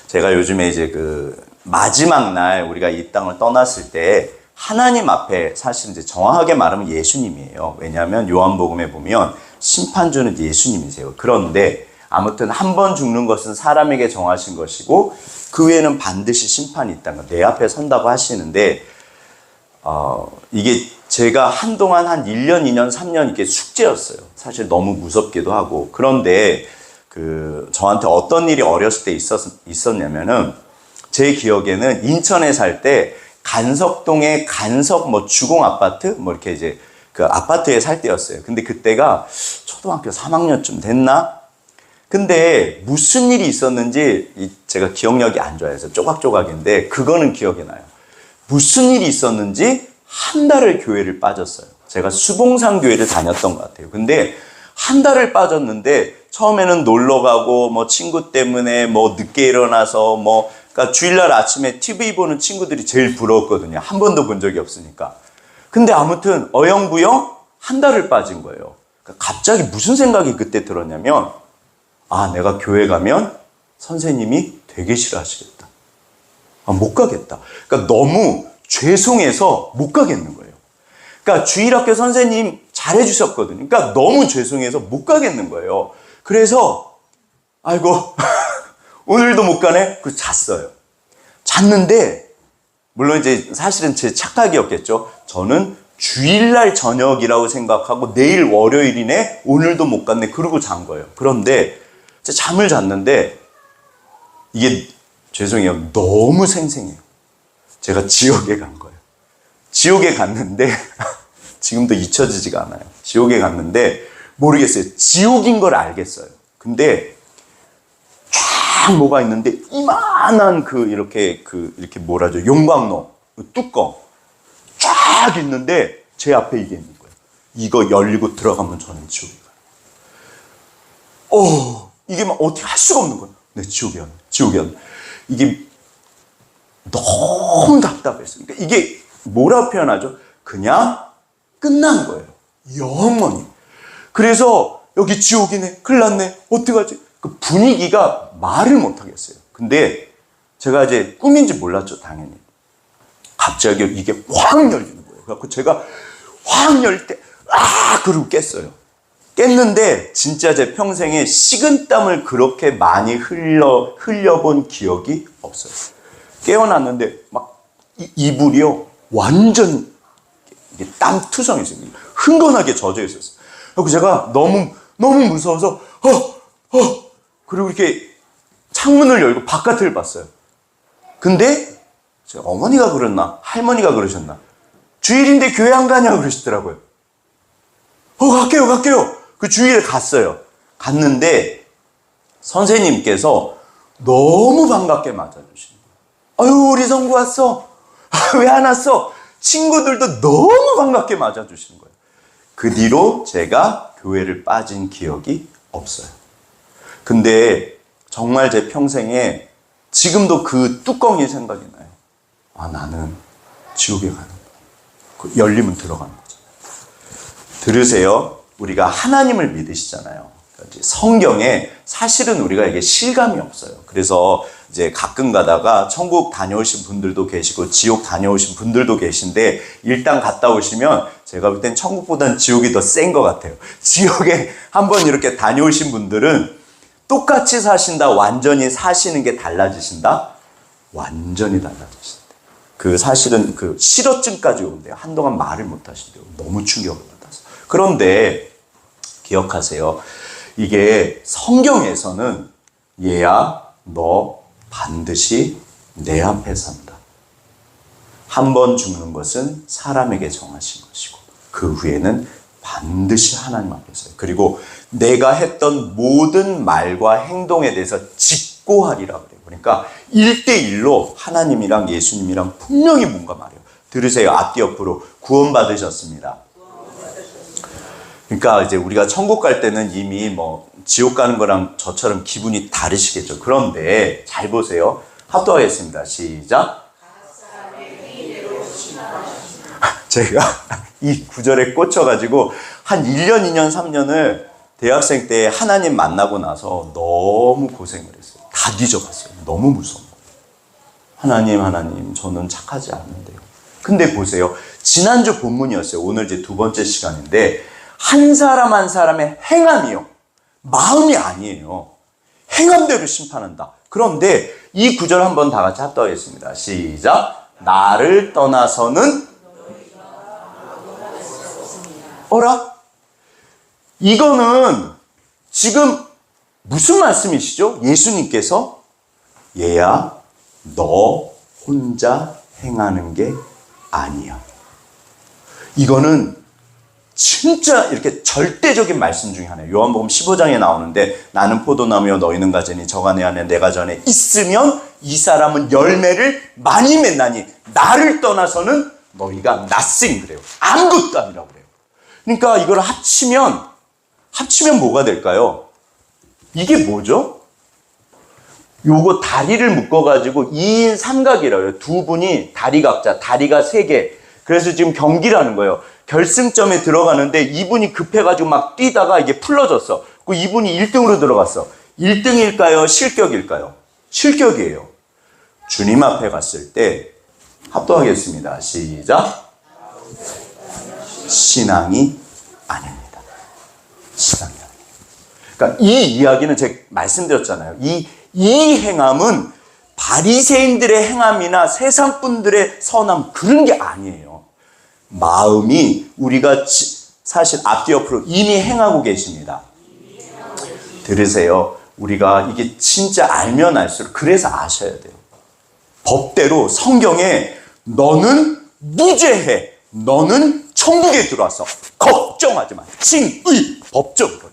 제가 요즘에 이제 그 마지막 날 우리가 이 땅을 떠났을 때 하나님 앞에 사실 이제 정확하게 말하면 예수님이에요. 왜냐하면 요한복음에 보면 심판주는 예수님이세요. 그런데 아무튼 한 번 죽는 것은 사람에게 정하신 것이고 그 외에는 반드시 심판이 있다는 거. 내 앞에 선다고 하시는데 이게 제가 한동안 한 1년, 2년, 3년 이게 숙제였어요. 사실 너무 무섭기도 하고. 그런데 저한테 어떤 일이 어렸을 때 있었냐면은 제 기억에는 인천에 살 때 간석동에 주공 아파트 이렇게 이제 그 아파트에 살 때였어요. 근데 그때가 초등학교 3학년쯤 됐나? 근데 무슨 일이 있었는지 제가 기억력이 안 좋아해서 조각조각인데 그거는 기억이 나요. 무슨 일이 있었는지 한 달을 교회를 빠졌어요. 제가 수봉산 교회를 다녔던 것 같아요. 근데 한 달을 빠졌는데 처음에는 놀러 가고 친구 때문에 늦게 일어나서 그러니까 주일날 아침에 TV 보는 친구들이 제일 부러웠거든요. 한 번도 본 적이 없으니까. 근데 아무튼 어영부영 한 달을 빠진 거예요. 그러니까 갑자기 무슨 생각이 그때 들었냐면 내가 교회 가면 선생님이 되게 싫어하시겠다. 못 가겠다. 그러니까 너무 죄송해서 못 가겠는 거예요. 그러니까 주일학교 선생님 잘해주셨거든요. 그러니까 너무 죄송해서 못 가겠는 거예요. 그래서 아이고 오늘도 못 가네? 잤어요. 잤는데 물론 이제 사실은 제 착각이었겠죠. 저는 주일날 저녁이라고 생각하고 내일 월요일이네? 오늘도 못 갔네? 그러고 잔 거예요. 그런데 잠을 잤는데 이게 죄송해요. 너무 생생해요. 제가 지옥에 간 거예요. 지옥에 갔는데 지금도 잊혀지지가 않아요. 지옥에 갔는데 모르겠어요. 지옥인 걸 알겠어요. 근데 쫙 뭐가 있는데 이만한 이렇게 용광로 뚜껑 쫙 있는데 제 앞에 이게 있는 거예요. 이거 열리고 들어가면 저는 지옥에 가요. 이게 어떻게 할 수가 없는 거예요. 네, 지옥이었네. 이게 너무 답답했어요. 그러니까 이게 뭐라고 표현하죠? 그냥 끝난 거예요. 영원히. 그래서 여기 지옥이네. 큰일 났네. 어떡하지? 그 분위기가 말을 못 하겠어요. 근데 제가 이제 꿈인지 몰랐죠, 당연히. 갑자기 이게 확 열리는 거예요. 그래서 제가 확 열 때, 그러고 깼어요. 깼는데 진짜 제 평생에 식은땀을 그렇게 많이 흘려본 기억이 없어요. 깨어났는데 이불이요 완전 땀투성이었어요. 흥건하게 젖어 있었어요. 그리고 제가 너무 무서워서 그리고 이렇게 창문을 열고 바깥을 봤어요. 근데 제 어머니가 그랬나 할머니가 그러셨나 주일인데 교회 안 가냐고 그러시더라고요. 갈게요. 그 주일에 갔어요. 갔는데 선생님께서 너무 반갑게 맞아주시는 거예요. 아유 우리 성구 왔어. 왜 안 왔어? 친구들도 너무 반갑게 맞아주시는 거예요. 그 뒤로 제가 교회를 빠진 기억이 없어요. 근데 정말 제 평생에 지금도 그 뚜껑이 생각이 나요. 나는 지옥에 가는 거야. 열리면 들어가는 거잖아요. 들으세요. 우리가 하나님을 믿으시잖아요. 성경에 사실은 우리가 이게 실감이 없어요. 그래서 이제 가끔 가다가 천국 다녀오신 분들도 계시고 지옥 다녀오신 분들도 계신데 일단 갔다 오시면 제가 볼 땐 천국보다는 지옥이 더 센 것 같아요. 지옥에 한번 이렇게 다녀오신 분들은 똑같이 사신다, 완전히 사시는 게 달라지신다? 완전히 달라지신다. 사실은 실어증까지 오는데요. 한동안 말을 못 하신대요. 너무 충격을 받아서. 그런데 기억하세요. 이게 성경에서는 얘야 너 반드시 내 앞에 산다. 한 번 죽는 것은 사람에게 정하신 것이고 그 후에는 반드시 하나님 앞에 서요. 그리고 내가 했던 모든 말과 행동에 대해서 직고하리라 그래요. 그러니까 1대1로 하나님이랑 예수님이랑 분명히 뭔가 말해요. 들으세요. 앞뒤 옆으로 구원받으셨습니다. 그러니까 이제 우리가 천국 갈 때는 이미 지옥 가는 거랑 저처럼 기분이 다르시겠죠. 그런데 잘 보세요. 합독하겠습니다. 시작. 제가 이 구절에 꽂혀가지고 한 1년, 2년, 3년을 대학생 때 하나님 만나고 나서 너무 고생을 했어요. 다 뒤져봤어요. 너무 무서운 거예요. 하나님, 저는 착하지 않는데요. 근데 보세요. 지난주 본문이었어요. 오늘 이제 두 번째 시간인데, 한 사람 한 사람의 행함이요. 마음이 아니에요. 행함대로 심판한다. 그런데 이 구절 한번 다 같이 합독하겠습니다. 시작. 나를 떠나서는 어라? 이거는 지금 무슨 말씀이시죠? 예수님께서 얘야, 너 혼자 행하는 게 아니야. 이거는 진짜 이렇게 절대적인 말씀 중에 하나예요. 요한복음 15장에 나오는데 나는 포도나무여 너희는 가지니 저가 내 안에 내가 전에 있으면 이 사람은 열매를 많이 맺나니 나를 떠나서는 너희가 nothing 그래요. 아무것도 아니라고 그래요. 그러니까 이걸 합치면 뭐가 될까요? 이게 뭐죠? 요거 다리를 묶어가지고 2인 삼각이라고 해요. 두 분이 다리 각자, 다리가 3개. 그래서 지금 경기를 하는 거예요. 결승점에 들어가는데 이분이 급해가지고 막 뛰다가 이게 풀러졌어. 그 이분이 1등으로 들어갔어. 1등일까요? 실격일까요? 실격이에요. 주님 앞에 갔을 때 합독하겠습니다. 시작. 신앙이 아닙니다. 신앙이 아닙니다. 그러니까 이 이야기는 제가 말씀드렸잖아요. 이 행함은 바리새인들의 행함이나 세상 분들의 선함 그런 게 아니에요. 마음이 우리가 사실 앞뒤 옆으로 이미 행하고 계십니다. 들으세요. 우리가 이게 진짜 알면 알수록 그래서 아셔야 돼요. 법대로 성경에 너는 무죄해. 너는 천국에 들어왔어. 걱정하지 마. 칭의 법적으로요.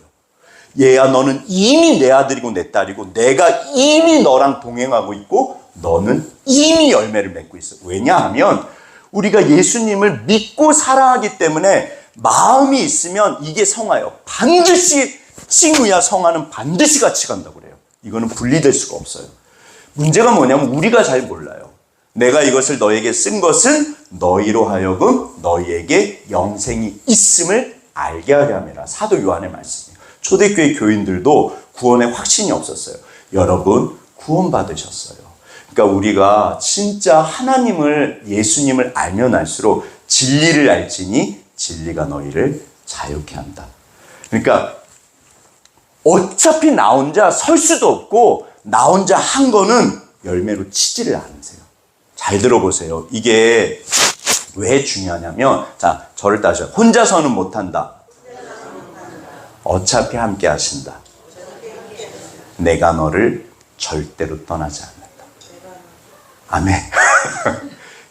얘야 너는 이미 내 아들이고 내 딸이고 내가 이미 너랑 동행하고 있고 너는 이미 열매를 맺고 있어. 왜냐하면 우리가 예수님을 믿고 사랑하기 때문에 마음이 있으면 이게 성화예요. 반드시 칭의와 성화는 반드시 같이 간다고 그래요. 이거는 분리될 수가 없어요. 문제가 뭐냐면 우리가 잘 몰라요. 내가 이것을 너에게 쓴 것은 너희로 하여금 너희에게 영생이 있음을 알게 하려 함이라. 사도 요한의 말씀이에요. 초대교회 교인들도 구원에 확신이 없었어요. 여러분 구원받으셨어요. 그러니까 우리가 진짜 하나님을 예수님을 알면 알수록 진리를 알지니 진리가 너희를 자유케 한다. 그러니까 어차피 나 혼자 설 수도 없고 나 혼자 한 거는 열매로 치지를 않으세요. 잘 들어보세요. 이게 왜 중요하냐면 자 저를 따져 혼자서는 못한다. 어차피 함께 하신다. 내가 너를 절대로 떠나지 않는다. 아멘.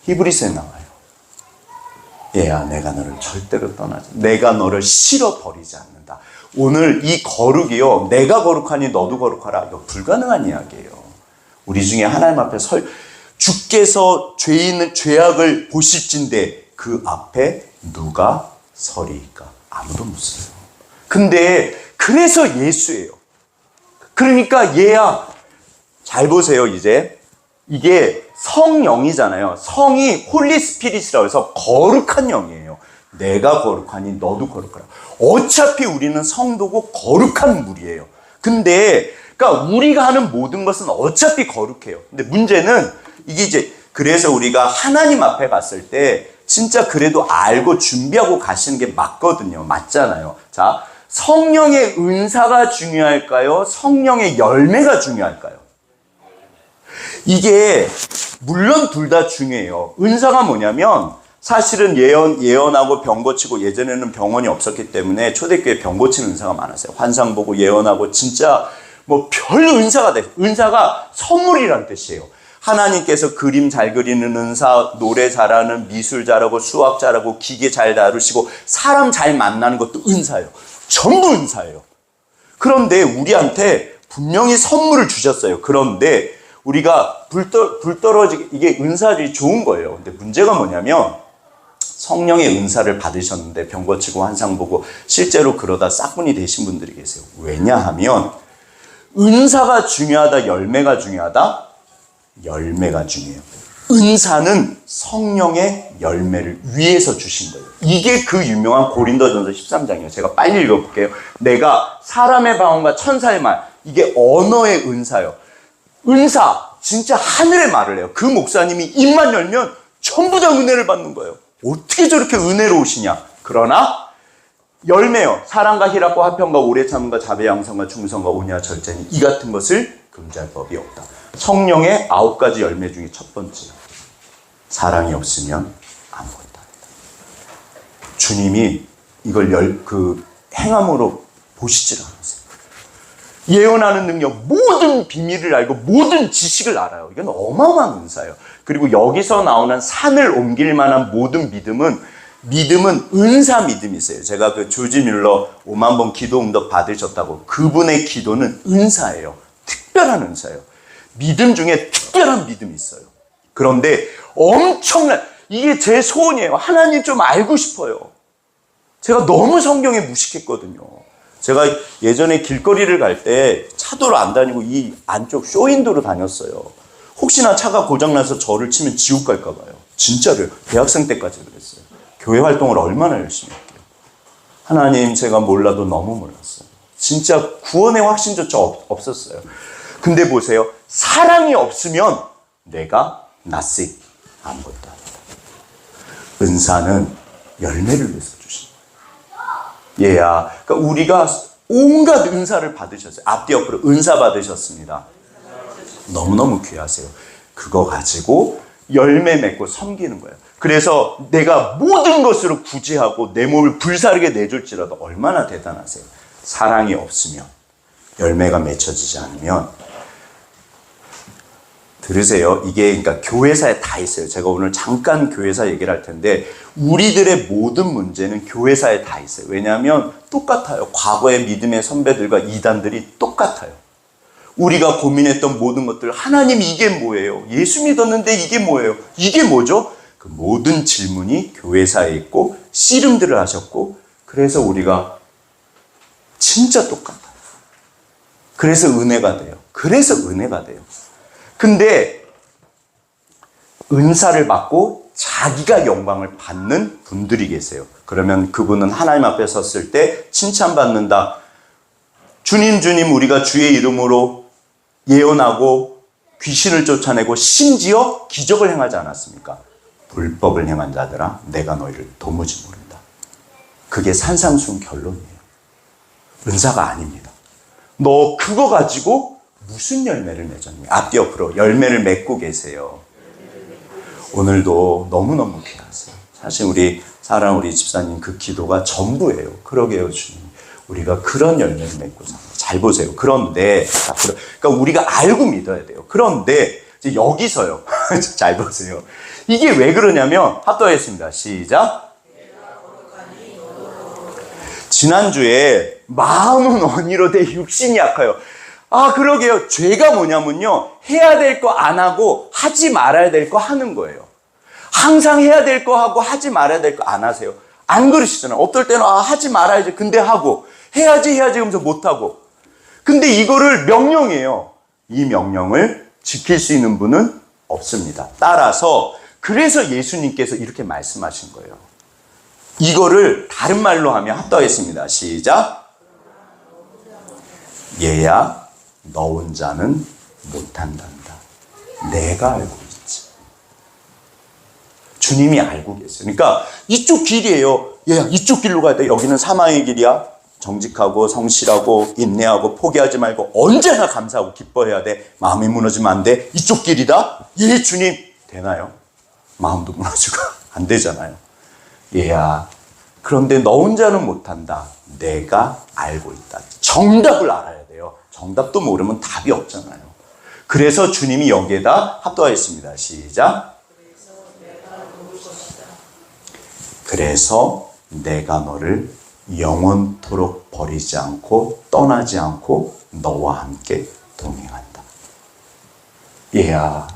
히브리서에 나와요. 얘야 내가 너를 절대로 떠나지 내가 너를 실어버리지 않는다. 오늘 이 거룩이요. 내가 거룩하니 너도 거룩하라. 이거 불가능한 이야기예요. 우리 중에 하나님 앞에 주께서 죄악을 보실진데 그 앞에 누가 서리이까? 아무도 못 서요. 근데 그래서 예수예요. 그러니까 얘야 잘 보세요. 이제 이게 성령이잖아요. 성이 홀리 스피릿이라고 해서 거룩한 영이에요. 내가 거룩하니 너도 거룩하라. 어차피 우리는 성도고 거룩한 물이에요. 근데 그러니까 우리가 하는 모든 것은 어차피 거룩해요. 근데 문제는 이게 이제 그래서 우리가 하나님 앞에 갔을 때 진짜 그래도 알고 준비하고 가시는 게 맞거든요. 맞잖아요. 자, 성령의 은사가 중요할까요? 성령의 열매가 중요할까요? 이게 물론 둘 다 중요해요. 은사가 뭐냐면 사실은 예언하고 병 고치고 예전에는 병원이 없었기 때문에 초대교회 병 고치는 은사가 많았어요. 환상 보고 예언하고 진짜 뭐 별 은사가 돼요. 은사가 선물이란 뜻이에요. 하나님께서 그림 잘 그리는 은사, 노래 잘하는, 미술 잘하고, 수학 잘하고, 기계 잘 다루시고, 사람 잘 만나는 것도 은사예요. 전부 은사예요. 그런데 우리한테 분명히 선물을 주셨어요. 그런데 우리가 불 떨어지게, 이게 은사들이 좋은 거예요. 근데 문제가 뭐냐면, 성령의 은사를 받으셨는데 병 고치고 환상 보고 실제로 그러다 싹군이 되신 분들이 계세요. 왜냐하면, 은사가 중요하다, 열매가 중요하다? 열매가 중요해요. 은사는 성령의 열매를 위해서 주신 거예요. 이게 그 유명한 고린도전서 13장이에요. 제가 빨리 읽어볼게요. 내가 사람의 방언과 천사의 말, 이게 언어의 은사예요. 은사, 진짜 하늘의 말을 해요. 그 목사님이 입만 열면 전부 다 은혜를 받는 거예요. 어떻게 저렇게 은혜로우시냐. 그러나 열매요. 사랑과 희락과 화평과 오래 참음과 자비 양성과 충성과 온유와 절제니 이 같은 것을 금지할 법이 없다. 성령의 9가지 열매 중에 첫 번째. 사랑이 없으면 아무것도 아니다. 주님이 이걸 행함으로 보시질 않으세요. 예언하는 능력, 모든 비밀을 알고 모든 지식을 알아요. 이건 어마어마한 은사예요. 그리고 여기서 나오는 산을 옮길 만한 모든 믿음은 은사 믿음이 있어요. 제가 그 조지 뮬러 5만 번 기도 응답 받으셨다고, 그분의 기도는 은사예요. 특별한 은사예요. 믿음 중에 특별한 믿음이 있어요. 그런데 엄청난, 이게 제 소원이에요. 하나님 좀 알고 싶어요. 제가 너무 성경에 무식했거든요. 제가 예전에 길거리를 갈 때 차도로 안 다니고 이 안쪽 쇼윈도로 다녔어요. 혹시나 차가 고장나서 저를 치면 지옥 갈까 봐요. 진짜로요. 대학생 때까지 그랬어요. 교회 활동을 얼마나 열심히 할게요. 하나님, 제가 몰라도 너무 몰랐어요. 진짜 구원의 확신조차 없었어요. 근데 보세요. 사랑이 없으면 내가 nothing, 아무것도 아니다. 은사는 열매를 위해서 주신 거예요. 얘야. 그러니까 우리가 온갖 은사를 받으셨어요. 앞뒤 옆으로 은사 받으셨습니다. 너무너무 귀하세요. 그거 가지고 열매 맺고 섬기는 거예요. 그래서 내가 모든 것으로 구제하고 내 몸을 불사르게 내줄지라도 얼마나 대단하세요. 사랑이 없으면, 열매가 맺혀지지 않으면, 들으세요. 이게 그러니까 교회사에 다 있어요. 제가 오늘 잠깐 교회사 얘기를 할 텐데 우리들의 모든 문제는 교회사에 다 있어요. 왜냐하면 똑같아요. 과거의 믿음의 선배들과 이단들이 똑같아요. 우리가 고민했던 모든 것들, 하나님 이게 뭐예요? 예수 믿었는데 이게 뭐예요? 이게 뭐죠? 그 모든 질문이 교회사에 있고 씨름들을 하셨고, 그래서 우리가 진짜 똑같아요. 그래서 은혜가 돼요. 근데 은사를 받고 자기가 영광을 받는 분들이 계세요. 그러면 그분은 하나님 앞에 섰을 때 칭찬받는다. 주님, 주님, 우리가 주의 이름으로 예언하고 귀신을 쫓아내고 심지어 기적을 행하지 않았습니까? 불법을 행한 자들아, 내가 너희를 도무지 모른다. 그게 산상수훈 결론이에요. 은사가 아닙니다. 너 그거 가지고 무슨 열매를 맺었니? 앞뒤 옆으로 열매를 맺고 계세요. 오늘도 너무너무 귀하세요. 사실 우리 집사님 그 기도가 전부예요. 그러게요, 주님. 우리가 그런 열매를 맺고 삽니다. 잘 보세요. 그런데, 그러니까 우리가 알고 믿어야 돼요. 그런데, 이제 여기서요. 잘 보세요. 이게 왜 그러냐면, 합독하겠습니다. 시작. 지난주에 마음은 언의로 돼 육신이 약해요. 아, 그러게요. 죄가 뭐냐면요. 해야 될 거 안 하고 하지 말아야 될 거 하는 거예요. 항상 해야 될 거 하고 하지 말아야 될 거 안 하세요. 안 그러시잖아요. 어떨 때는 하지 말아야지. 근데 하고 해야지 하면서 못 하고. 근데 이거를 명령이에요. 이 명령을 지킬 수 있는 분은 없습니다. 따라서 그래서 예수님께서 이렇게 말씀하신 거예요. 이거를 다른 말로 하면 합독하겠습니다. 시작. 얘야, 너 혼자는 못한단다. 내가 알고 있지. 주님이 알고 계세요. 그러니까 이쪽 길이에요. 얘야, 이쪽 길로 가야 돼. 여기는 사망의 길이야. 정직하고 성실하고 인내하고 포기하지 말고 언제나 감사하고 기뻐해야 돼. 마음이 무너지면 안 돼. 이쪽 길이다. 예, 주님. 되나요? 마음도 무너지고 안 되잖아요. 얘야, 그런데 너 혼자는 못한다. 내가 알고 있다. 정답을 알아야 돼요. 정답도 모르면 답이 없잖아요. 그래서 주님이 여기에다 합독하겠습니다. 시작. 그래서 내가 너를 영원토록 버리지 않고 떠나지 않고 너와 함께 동행한다. 얘야,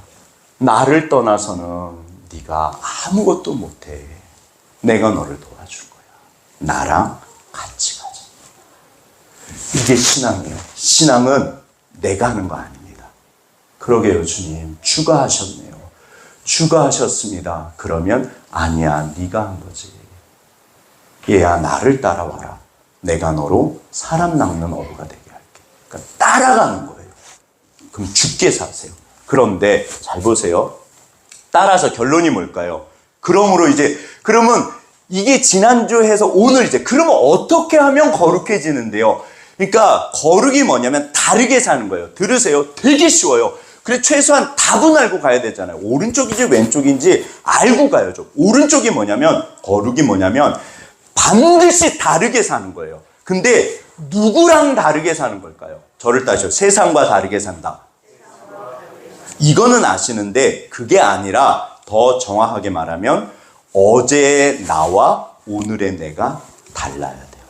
나를 떠나서는 네가 아무것도 못해. 내가 너를 도와줄 거야. 나랑 같이 가자. 이게 신앙이에요. 신앙은 내가 하는 거 아닙니다. 그러게요, 주님. 추가하셨네요. 추가하셨습니다. 그러면 아니야, 네가 한 거지. 얘야, 나를 따라와라. 내가 너로 사람 낚는 어부가 되게 할게. 그러니까 따라가는 거예요. 그럼 죽게 사세요. 그런데 잘 보세요. 따라서 결론이 뭘까요? 그러면 이게 지난주 해서 오늘 그러면 어떻게 하면 거룩해지는데요? 그러니까 거룩이 뭐냐면 다르게 사는 거예요. 들으세요. 되게 쉬워요. 그래 최소한 답은 알고 가야 되잖아요. 오른쪽인지 왼쪽인지 알고 가야죠. 오른쪽이 뭐냐면 거룩이 뭐냐면 반드시 다르게 사는 거예요. 근데 누구랑 다르게 사는 걸까요? 저를 따져 세상과 다르게 산다. 이거는 아시는데 그게 아니라 더 정확하게 말하면 어제의 나와 오늘의 내가 달라야 돼요.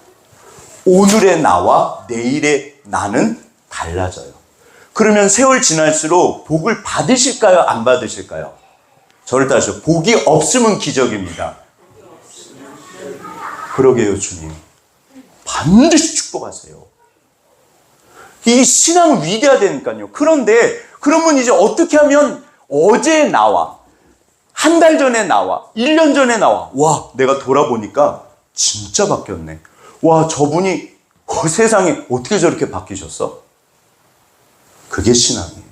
오늘의 나와 내일의 나는 달라져요. 그러면 세월 지날수록 복을 받으실까요? 안 받으실까요? 저를 따져 복이 없으면 기적입니다. 그러게요, 주님. 반드시 축복하세요. 이 신앙은 위대하다니까요. 그런데 그러면 이제 어떻게 하면 어제 나와, 한 달 전에 나와, 1년 전에 나와. 와, 내가 돌아보니까 진짜 바뀌었네. 와, 저분이 세상에 어떻게 저렇게 바뀌셨어? 그게 신앙이에요.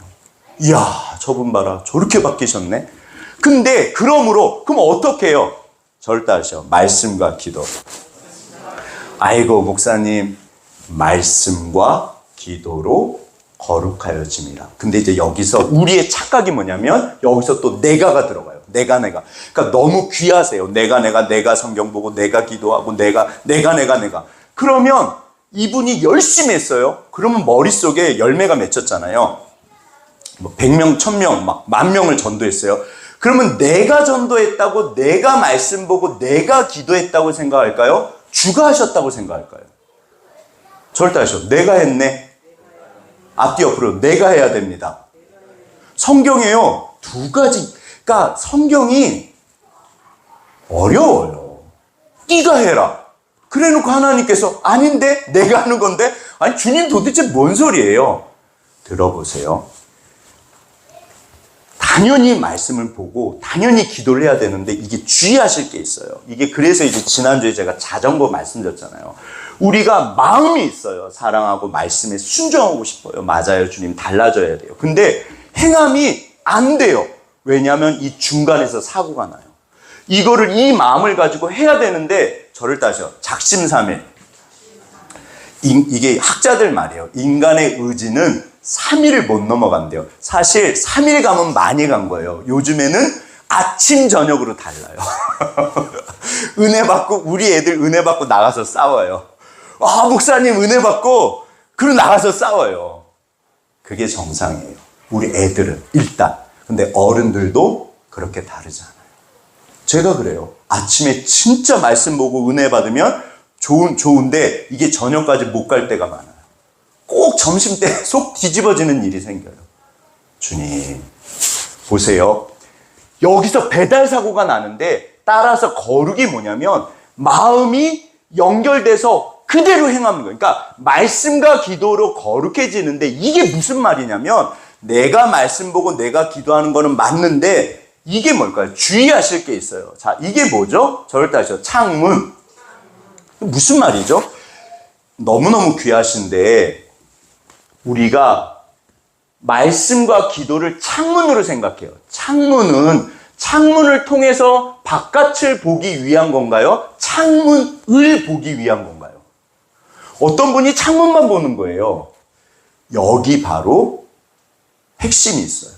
이야, 저분 봐라. 저렇게 바뀌셨네. 근데 그럼 어떻게 해요? 저를 따르셔. 말씀과 기도. 아이고, 목사님, 말씀과 기도로 거룩하여짐이라. 근데 이제 여기서 우리의 착각이 뭐냐면 여기서 또 내가가 들어가요. 내가. 그러니까 너무 귀하세요. 내가 성경 보고 내가 기도하고 내가. 그러면 이분이 열심히 했어요. 그러면 머릿속에 열매가 맺혔잖아요. 100명, 1000명, 막 10,000명을 전도했어요. 그러면 내가 전도했다고, 내가 말씀 보고 내가 기도했다고 생각할까요? 주가 하셨다고 생각할까요? 절대 하셔. 내가 했네. 앞뒤 옆으로 내가 해야 됩니다. 성경에요. 두 가지. 그러니까 성경이 어려워요. 네가 해라. 그래놓고 하나님께서 아닌데 내가 하는 건데 아니 주님 도대체 뭔 소리예요? 들어보세요. 당연히 말씀을 보고 당연히 기도를 해야 되는데 이게 주의하실 게 있어요. 이게 그래서 이제 지난주에 제가 자전거 말씀드렸잖아요. 우리가 마음이 있어요. 사랑하고 말씀에 순종하고 싶어요. 맞아요. 주님 달라져야 돼요. 근데 행함이 안 돼요. 왜냐하면 이 중간에서 사고가 나요. 이거를 이 마음을 가지고 해야 되는데 저를 따져 작심삼일. 이게 학자들 말이에요. 인간의 의지는 3일을 못 넘어간대요. 사실 3일 가면 많이 간 거예요. 요즘에는 아침 저녁으로 달라요. 은혜 받고 우리 애들 은혜 받고 나가서 싸워요. 아 목사님 은혜 받고 그리고 나가서 싸워요. 그게 정상이에요. 우리 애들은 일단. 근데 어른들도 그렇게 다르잖아요. 제가 그래요. 아침에 진짜 말씀 보고 은혜 받으면 좋은데 이게 저녁까지 못 갈 때가 많아요. 꼭 점심 때 속 뒤집어지는 일이 생겨요. 주님, 보세요. 여기서 배달 사고가 나는데 따라서 거룩이 뭐냐면 마음이 연결돼서 그대로 행하는 거예요. 그러니까 말씀과 기도로 거룩해지는데 이게 무슨 말이냐면 내가 말씀 보고 내가 기도하는 거는 맞는데 이게 뭘까요? 주의하실 게 있어요. 자, 이게 뭐죠? 저를 따지죠. 창문. 무슨 말이죠? 너무너무 귀하신데 우리가 말씀과 기도를 창문으로 생각해요. 창문을 통해서 바깥을 보기 위한 건가요? 창문을 보기 위한 건가요? 어떤 분이 창문만 보는 거예요. 여기 바로 핵심이 있어요.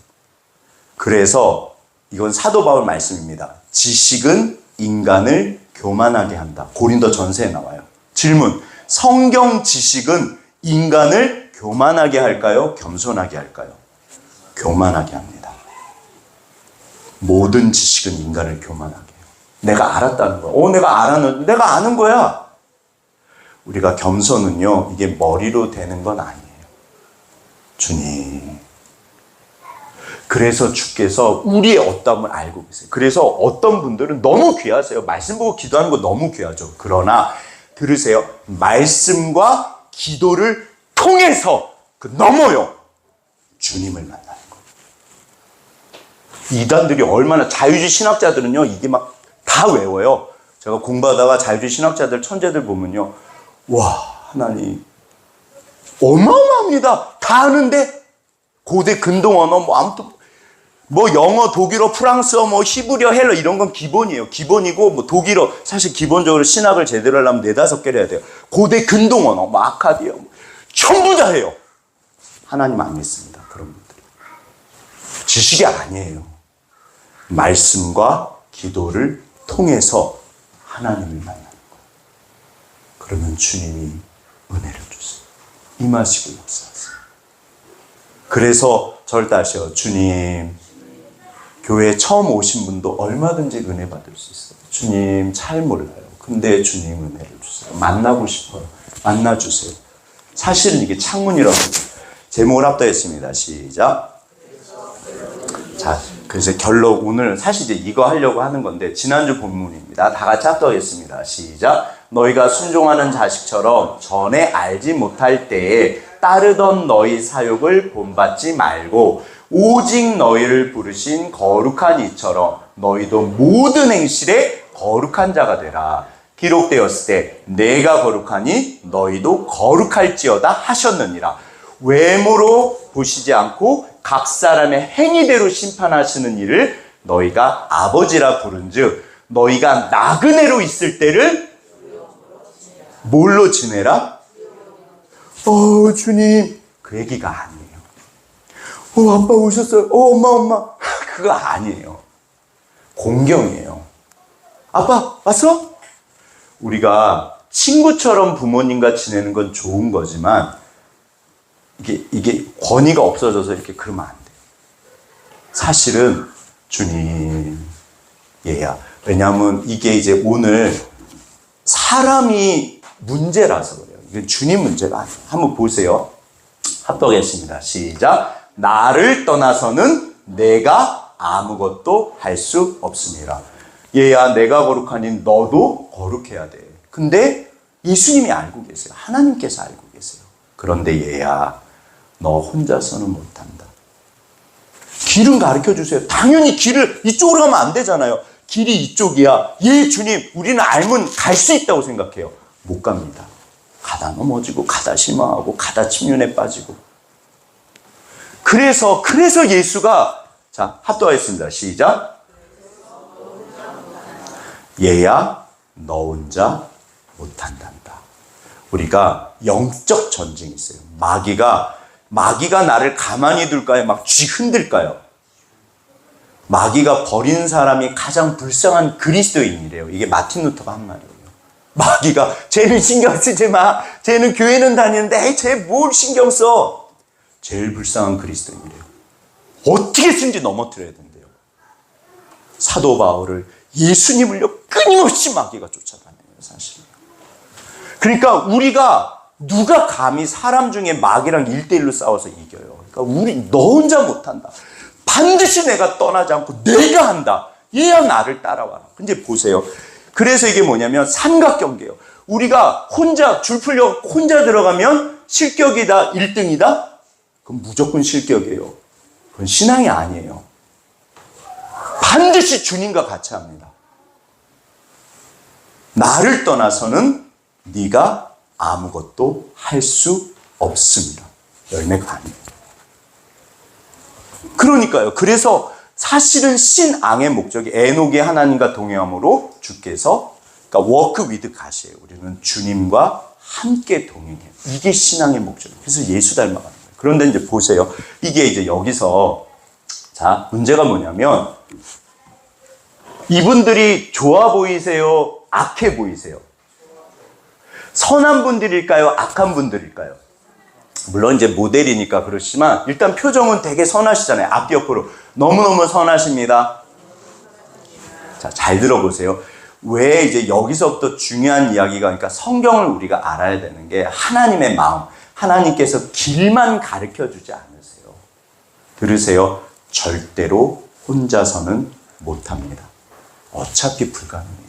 그래서 이건 사도 바울 말씀입니다. 지식은 인간을 교만하게 한다. 고린도 전서에 나와요. 질문. 성경 지식은 인간을 교만하게 할까요? 겸손하게 할까요? 교만하게 합니다. 모든 지식은 인간을 교만하게 해요. 내가 알았다는 거야. 내가 아는 거야. 우리가 겸손은요, 이게 머리로 되는 건 아니에요. 주님. 그래서 주께서 우리의 어떠함을 알고 계세요. 그래서 어떤 분들은 너무 귀하세요. 말씀 보고 기도하는 거 너무 귀하죠. 그러나 들으세요. 말씀과 기도를 통해서 넘어요. 주님을 만나는 거예요. 이단들이 얼마나 자유주의 신학자들은요. 이게 막 다 외워요. 제가 공부하다가 자유주의 신학자들 천재들 보면요. 와 하나님 어마어마합니다. 다 아는데 고대 근동 언어, 뭐 아무튼 뭐 영어, 독일어, 프랑스어, 뭐 히브리어, 헬러 이런 건 기본이에요. 기본이고 뭐 독일어 사실 기본적으로 신학을 제대로 하려면 4-5개를 해야 돼요. 고대 근동 언어, 뭐 아카디어 뭐 전부 다 해요. 하나님 안 믿습니다. 그런 분들이. 지식이 아니에요. 말씀과 기도를 통해서 하나님을 만나는 거예요. 그러면 주님이 은혜를 주세요. 임하시고 역사하세요. 그래서 절다시요. 주님, 교회에 처음 오신 분도 얼마든지 은혜 받을 수 있어요. 주님 잘 몰라요. 근데 주님 은혜를 주세요. 만나고 싶어요. 만나주세요. 사실은 이게 창문이라고 제목을 합도했습니다. 시작. 자, 그래서 결론 오늘 사실 이제 이거 하려고 하는 건데 지난주 본문입니다. 다 같이 합도하겠습니다. 시작. 너희가 순종하는 자식처럼 전에 알지 못할 때에 따르던 너희 사욕을 본받지 말고 오직 너희를 부르신 거룩한 이처럼 너희도 모든 행실에 거룩한 자가 되라. 기록되었을 때 내가 거룩하니 너희도 거룩할지어다 하셨느니라. 외모로 보시지 않고 각 사람의 행위대로 심판하시는 이를 너희가 아버지라 부른즉 너희가 나그네로 있을 때를 뭘로 지내라? 주님 그 얘기가 아니에요. 아빠 오셨어요. 엄마 그거 아니에요. 공경이에요. 아빠 왔어? 우리가 친구처럼 부모님과 지내는 건 좋은 거지만 이게 권위가 없어져서 이렇게 그러면 안 돼요. 사실은 주님 얘야. 왜냐하면 이게 이제 오늘 사람이 문제라서 그래요. 이건 주님 문제가 아니에요. 한번 보세요. 합독했습니다. 시작. 나를 떠나서는 내가 아무것도 할 수 없습니다. 얘야, 내가 거룩하니 너도 거룩해야 돼. 근데 예수님이 알고 계세요. 하나님께서 알고 계세요. 그런데 얘야, 너 혼자서는 못한다. 길은 가르쳐 주세요. 당연히 길을 이쪽으로 가면 안 되잖아요. 길이 이쪽이야. 예, 주님, 우리는 알면 갈 수 있다고 생각해요. 못 갑니다. 가다 넘어지고, 가다 실망하고, 가다 침륜에 빠지고. 그래서 예수가, 자, 합도하겠습니다. 시작. 얘야, 너 혼자 못한단다. 우리가 영적 전쟁이 있어요. 마귀가 나를 가만히 둘까요? 막 쥐 흔들까요? 마귀가 버린 사람이 가장 불쌍한 그리스도인이래요. 이게 마틴 루터가 한 말이에요. 마귀가 쟤는 신경 쓰지 마. 쟤는 교회는 다니는데 쟤 뭘 신경 써? 제일 불쌍한 그리스도인이래요. 어떻게 쓴지 넘어뜨려야 된대요. 사도 바울을 예수님을요 끊임없이 마귀가 쫓아다녀요. 사실. 그러니까 우리가 누가 감히 사람 중에 마귀랑 1대1로 싸워서 이겨요. 그러니까 너 혼자 못한다. 반드시 내가 떠나지 않고 내가 한다. 얘야 나를 따라와라. 근데 보세요. 그래서 이게 뭐냐면 삼각경계예요. 우리가 혼자 줄 풀려 혼자 들어가면 실격이다 1등이다? 그럼 무조건 실격이에요. 그건 신앙이 아니에요. 반드시 주님과 같이 합니다. 나를 떠나서는 네가 아무것도 할 수 없습니다. 열매가 아니에요. 그러니까요. 그래서 사실은 신앙의 목적이 에녹의 하나님과 동행함으로 주께서 그러니까 워크 위드 갓이에요. 우리는 주님과 함께 동행해요. 이게 신앙의 목적이에요. 그래서 예수 닮아가는 거예요. 그런데 이제 보세요. 이게 이제 여기서 자 문제가 뭐냐면 이분들이 좋아 보이세요? 악해 보이세요? 선한 분들일까요? 악한 분들일까요? 물론 이제 모델이니까 그렇지만 일단 표정은 되게 선하시잖아요. 앞옆으로 너무너무 선하십니다. 자, 잘 들어보세요. 왜 이제 여기서부터 중요한 이야기가 그러니까 성경을 우리가 알아야 되는 게 하나님의 마음, 하나님께서 길만 가르쳐 주지 않으세요. 들으세요. 절대로 혼자서는 못합니다. 어차피 불가능해요.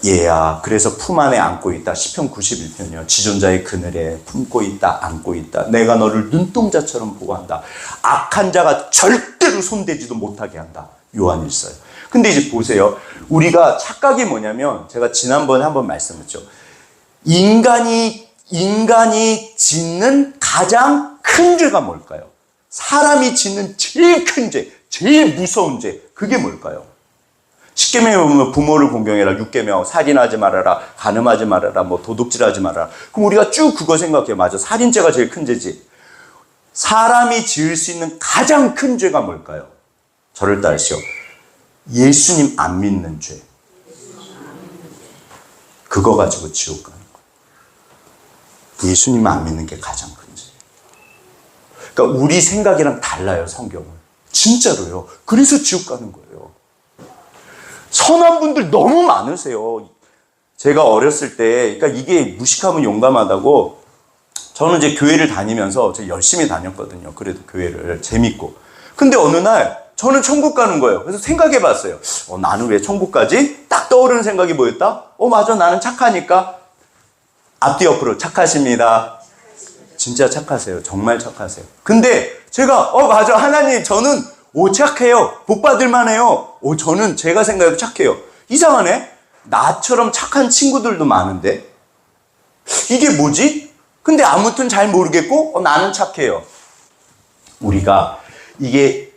얘야, 그래서 품 안에 안고 있다. 시편 91편이요. 지존자의 그늘에 품고 있다, 안고 있다. 내가 너를 눈동자처럼 보호한다. 악한 자가 절대로 손대지도 못하게 한다. 요한일서요. 근데 이제 보세요. 우리가 착각이 뭐냐면 제가 지난번에 한번 말씀했죠. 인간이 짓는 가장 큰 죄가 뭘까요? 사람이 짓는 제일 큰 죄, 제일 무서운 죄, 그게 뭘까요? 10계명에 보면 부모를 공경해라, 6계명 살인하지 말아라, 간음하지 말아라, 뭐 도둑질하지 말아라. 그럼 우리가 쭉 그거 생각해요. 맞아, 살인죄가 제일 큰 죄지. 사람이 지을 수 있는 가장 큰 죄가 뭘까요? 저를 따르시오. 예수님 안 믿는 죄. 그거 가지고 지옥 가는 거예요. 예수님 안 믿는 게 가장 큰 죄. 그러니까 우리 생각이랑 달라요, 성경은. 진짜로요. 그래서 지옥 가는 거예요. 선한 분들 너무 많으세요. 제가 어렸을 때, 그러니까 이게 무식하면 용감하다고, 저는 이제 교회를 다니면서 제가 열심히 다녔거든요. 그래도 교회를 재밌고. 근데 어느 날 저는 천국 가는 거예요. 그래서 생각해 봤어요. 나는 왜 천국 가지? 딱 떠오르는 생각이 뭐였다? 맞아, 나는 착하니까. 앞뒤 옆으로 착하십니다. 진짜 착하세요. 정말 착하세요. 근데 제가 맞아, 하나님 저는 착해요. 복 받을 만해요. 저는 제가 생각해도 착해요. 이상하네. 나처럼 착한 친구들도 많은데 이게 뭐지? 근데 아무튼 잘 모르겠고 나는 착해요. 우리가 이게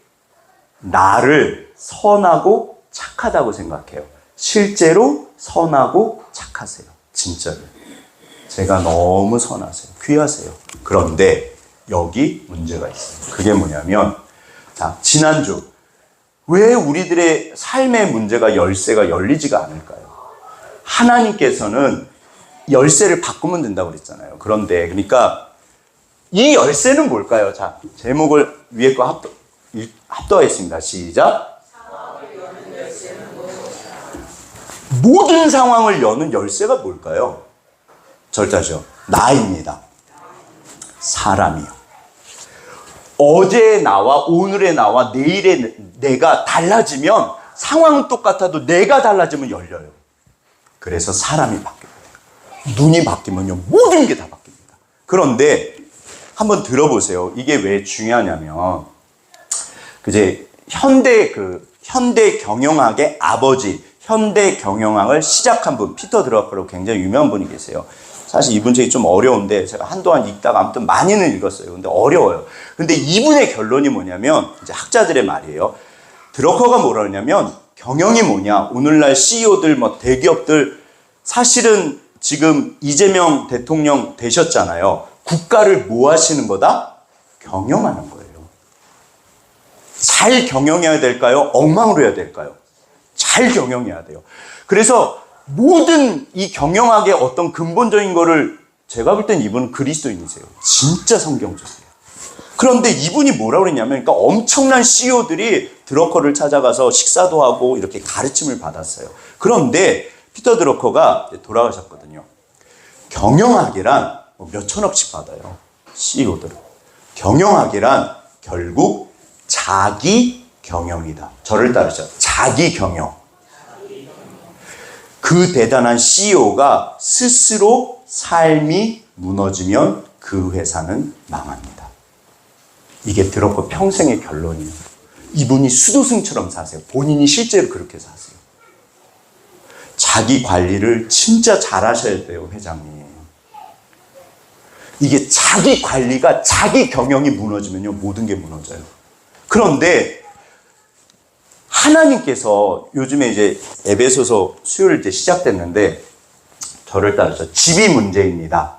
나를 선하고 착하다고 생각해요. 실제로 선하고 착하세요. 진짜로. 제가 너무 선하세요. 귀하세요. 그런데 여기 문제가 있어요. 그게 뭐냐면, 자, 지난주 왜 우리들의 삶의 문제가 열쇠가 열리지가 않을까요? 하나님께서는 열쇠를 바꾸면 된다고 그랬잖아요. 그런데 그러니까 이 열쇠는 뭘까요? 자, 제목을 위에 거 합독하겠습니다. 시작. 모든 상황을 여는 열쇠가 뭘까요? 절대죠. 나입니다. 사람이요. 어제의 나와 오늘의 나와 내일의 내가 달라지면 상황은 똑같아도 내가 달라지면 열려요. 그래서 사람이 바뀌어요. 눈이 바뀌면요 모든 게 다 바뀝니다. 그런데 한번 들어보세요. 이게 왜 중요하냐면 이제 현대 경영학의 아버지, 현대 경영학을 시작한 분, 피터 드러커라고 굉장히 유명한 분이 계세요. 사실 이분 책이 좀 어려운데 제가 한동안 읽다가 아무튼 많이는 읽었어요. 근데 어려워요. 근데 이분의 결론이 뭐냐면, 이제 학자들의 말이에요. 드러커가 뭐라 그러냐면, 경영이 뭐냐, 오늘날 CEO들, 대기업들, 사실은 지금 이재명 대통령 되셨잖아요. 국가를 뭐 하시는 거다? 경영하는 거예요. 잘 경영해야 될까요? 엉망으로 해야 될까요? 잘 경영해야 돼요. 그래서 모든 이 경영학의 어떤 근본적인 거를 제가 볼 땐 이분은 그리스도인이세요. 진짜 성경적이에요. 그런데 이분이 뭐라고 그랬냐면, 그러니까 엄청난 CEO들이 드러커를 찾아가서 식사도 하고 이렇게 가르침을 받았어요. 그런데 피터 드러커가 돌아가셨거든요. 경영학이란 몇천억씩 받아요. CEO들은. 경영학이란 결국 자기 경영이다. 저를 따르죠. 자기 경영. 그 대단한 CEO가 스스로 삶이 무너지면 그 회사는 망합니다. 이게 드러커 평생의 결론이에요. 이분이 수도승처럼 사세요. 본인이 실제로 그렇게 사세요. 자기 관리를 진짜 잘하셔야 돼요, 회장님. 이게 자기 관리가, 자기 경영이 무너지면요, 모든 게 무너져요. 그런데 하나님께서 요즘에 이제 에베소서 수요일 때 시작됐는데, 저를 따라서 집이 문제입니다.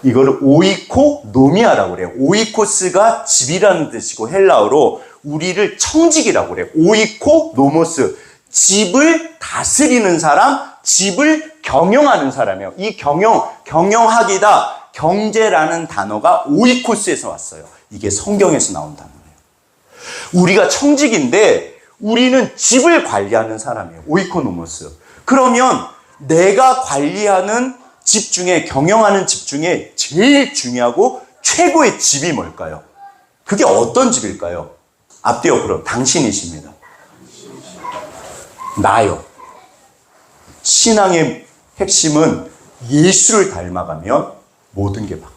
이거를 오이코노미아라고 그래요. 오이코스가 집이라는 뜻이고, 헬라어로 우리를 청직이라고 그래요. 오이코노모스. 집을 다스리는 사람, 집을 경영하는 사람이에요. 이 경영학이다, 경제라는 단어가 오이코스에서 왔어요. 이게 성경에서 나온 단어예요. 우리가 청직인데 우리는 집을 관리하는 사람이에요. 오이코노모스. 그러면 내가 관리하는 집 중에, 경영하는 집 중에 제일 중요하고 최고의 집이 뭘까요? 그게 어떤 집일까요? 앞뒤 옆으로 당신이십니다. 나요. 신앙의 핵심은 예수를 닮아가면 모든 게 바뀌어요.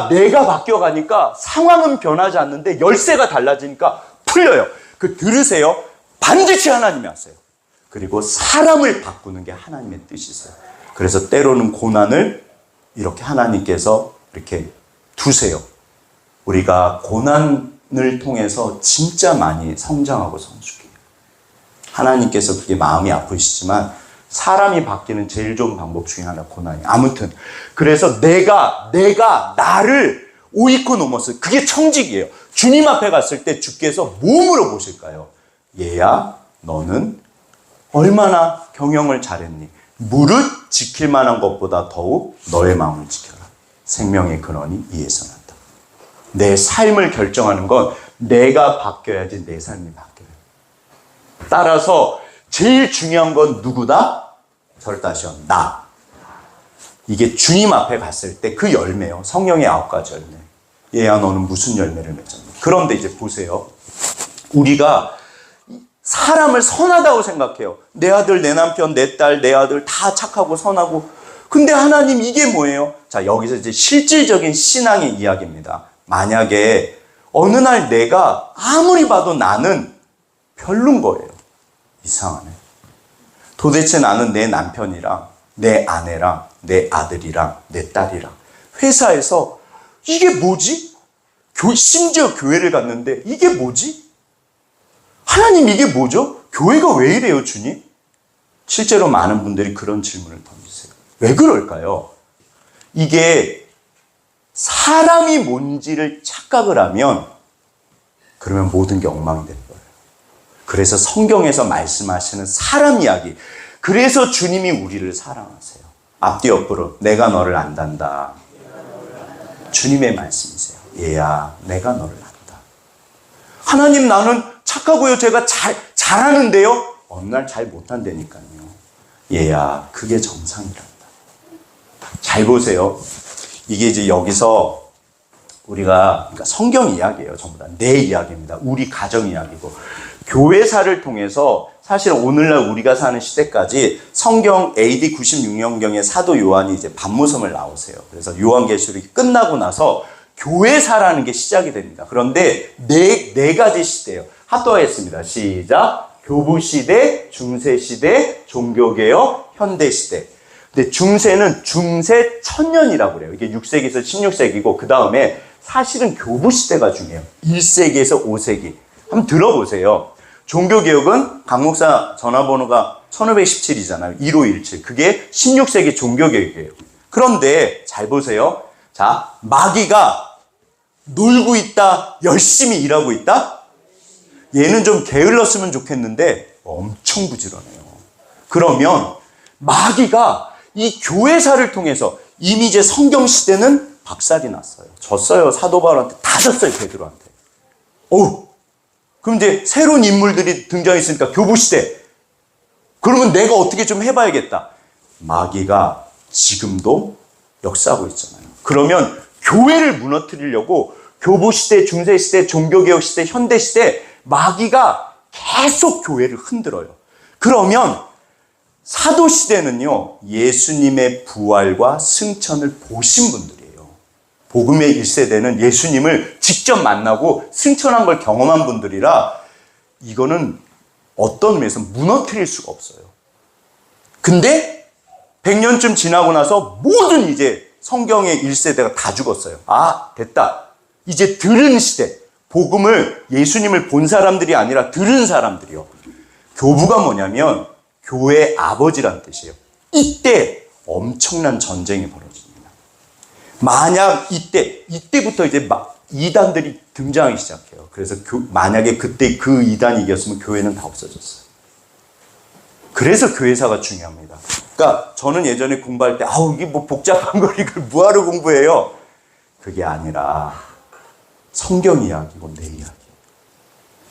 내가 바뀌어가니까 상황은 변하지 않는데 열쇠가 달라지니까 풀려요. 들으세요. 반드시 하나님이 하세요. 그리고 사람을 바꾸는 게 하나님의 뜻이세요. 그래서 때로는 고난을 이렇게 하나님께서 이렇게 두세요. 우리가 고난을 통해서 진짜 많이 성장하고 성숙해요. 하나님께서 그게 마음이 아프시지만 사람이 바뀌는 제일 좋은 방법 중에 하나 고난이. 아무튼 그래서 내가 나를 오이코노모스, 그게 청직이에요. 주님 앞에 갔을 때 주께서 뭐 물어보실까요? 얘야, 너는 얼마나 경영을 잘했니? 무릇 지킬 만한 것보다 더욱 너의 마음을 지켜라. 생명의 근원이 이에서 난다. 내 삶을 결정하는 건 내가 바뀌어야지 내 삶이 바뀌어요. 따라서 제일 중요한 건 누구다? 절다시요. 나. 이게 주님 앞에 갔을 때 그 열매요. 성령의 9가지 열매. 얘야, 너는 무슨 열매를 맺었니? 그런데 이제 보세요. 우리가 사람을 선하다고 생각해요. 내 아들, 내 남편, 내 딸, 내 아들 다 착하고 선하고. 근데 하나님 이게 뭐예요? 자, 여기서 이제 실질적인 신앙의 이야기입니다. 만약에 어느 날 내가 아무리 봐도 나는 별론 거예요. 이상하네. 도대체 나는 내 남편이랑 내 아내랑 내 아들이랑 내 딸이랑 회사에서 이게 뭐지? 심지어 교회를 갔는데 이게 뭐지? 하나님 이게 뭐죠? 교회가 왜 이래요, 주님? 실제로 많은 분들이 그런 질문을 던지세요. 왜 그럴까요? 이게 사람이 뭔지를 착각을 하면 그러면 모든 게 엉망이 될 거예요. 그래서 성경에서 말씀하시는 사람 이야기. 그래서 주님이 우리를 사랑하세요. 앞뒤 옆으로 내가 너를 안단다. 주님의 말씀이세요. 얘야, 내가 너를 안다. 하나님, 나는 착하고요. 제가 잘하는데요. 어느 날 잘 못한다니까요. 얘야, 그게 정상이란다. 잘 보세요. 이게 이제 여기서 우리가, 그러니까 성경 이야기예요. 전부 다 내 이야기입니다. 우리 가정 이야기고. 교회사를 통해서 사실 오늘날 우리가 사는 시대까지 성경 AD 96년경에 사도 요한이 이제 반무섬을 나오세요. 그래서 요한계시록이 끝나고 나서 교회사라는 게 시작이 됩니다. 그런데 네 가지 시대예요. 합독하겠습니다. 시작. 교부시대, 중세시대, 종교개혁, 현대시대. 근데 중세는 중세 천년이라고 그래요. 이게 6세기에서 16세기고 그 다음에 사실은 교부시대가 중요해요. 1세기에서 5세기. 한번 들어보세요. 종교개혁은 강목사 전화번호가 1517이잖아요. 1517. 그게 16세기 종교개혁이에요. 그런데 잘 보세요. 자, 마귀가 놀고 있다, 열심히 일하고 있다? 얘는 좀 게을렀으면 좋겠는데 엄청 부지런해요. 그러면 마귀가 이 교회사를 통해서 이미 이제 성경시대는 박살이 났어요. 졌어요. 사도 바울한테 다 졌어요. 베드로한테. 그럼 이제 새로운 인물들이 등장했으니까 교부시대. 그러면 내가 어떻게 좀 해봐야겠다. 마귀가 지금도 역사하고 있잖아요. 그러면 교회를 무너뜨리려고 교부시대, 중세시대, 종교개혁시대, 현대시대 마귀가 계속 교회를 흔들어요. 그러면 사도시대는요, 예수님의 부활과 승천을 보신 분들이에요. 복음의 1세대는 예수님을 직접 만나고 승천한 걸 경험한 분들이라 이거는 어떤 의미에서 무너뜨릴 수가 없어요. 근데 100년쯤 지나고 나서 모든 이제 성경의 1세대가 다 죽었어요. 아, 됐다. 이제 들은 시대. 복음을, 예수님을 본 사람들이 아니라 들은 사람들이요. 교부가 뭐냐면 교회 아버지란 뜻이에요. 이때 엄청난 전쟁이 벌어집니다. 만약 이때부터 이제 이단들이 등장하기 시작해요. 그래서 만약에 그때 그 이단이 이겼으면 교회는 다 없어졌어요. 그래서 교회사가 중요합니다. 그러니까 저는 예전에 공부할 때 이게 뭐 복잡한 걸 이걸 뭐하러 공부해요? 그게 아니라 성경 이야기고 내 이야기.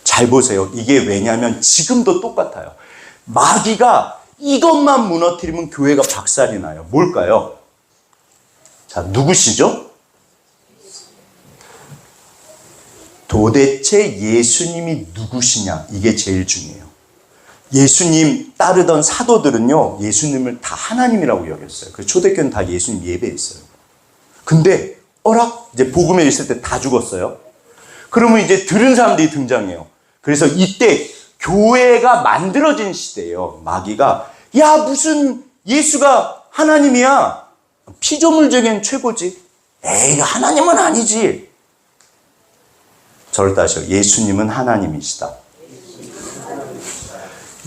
잘 보세요. 이게 왜냐하면 지금도 똑같아요. 마귀가 이것만 무너뜨리면 교회가 박살이 나요. 뭘까요? 자, 누구시죠? 도대체 예수님이 누구시냐? 이게 제일 중요해요. 예수님 따르던 사도들은요, 예수님을 다 하나님이라고 여겼어요. 그래서 초대교회는 다 예수님 예배했어요. 근데 이제 복음에 있을 때 다 죽었어요. 그러면 이제 들은 사람들이 등장해요. 그래서 이때 교회가 만들어진 시대예요. 마귀가 야, 무슨 예수가 하나님이야. 피조물적인 최고지. 에이, 하나님은 아니지. 저를 따시오. 예수님은 하나님이시다.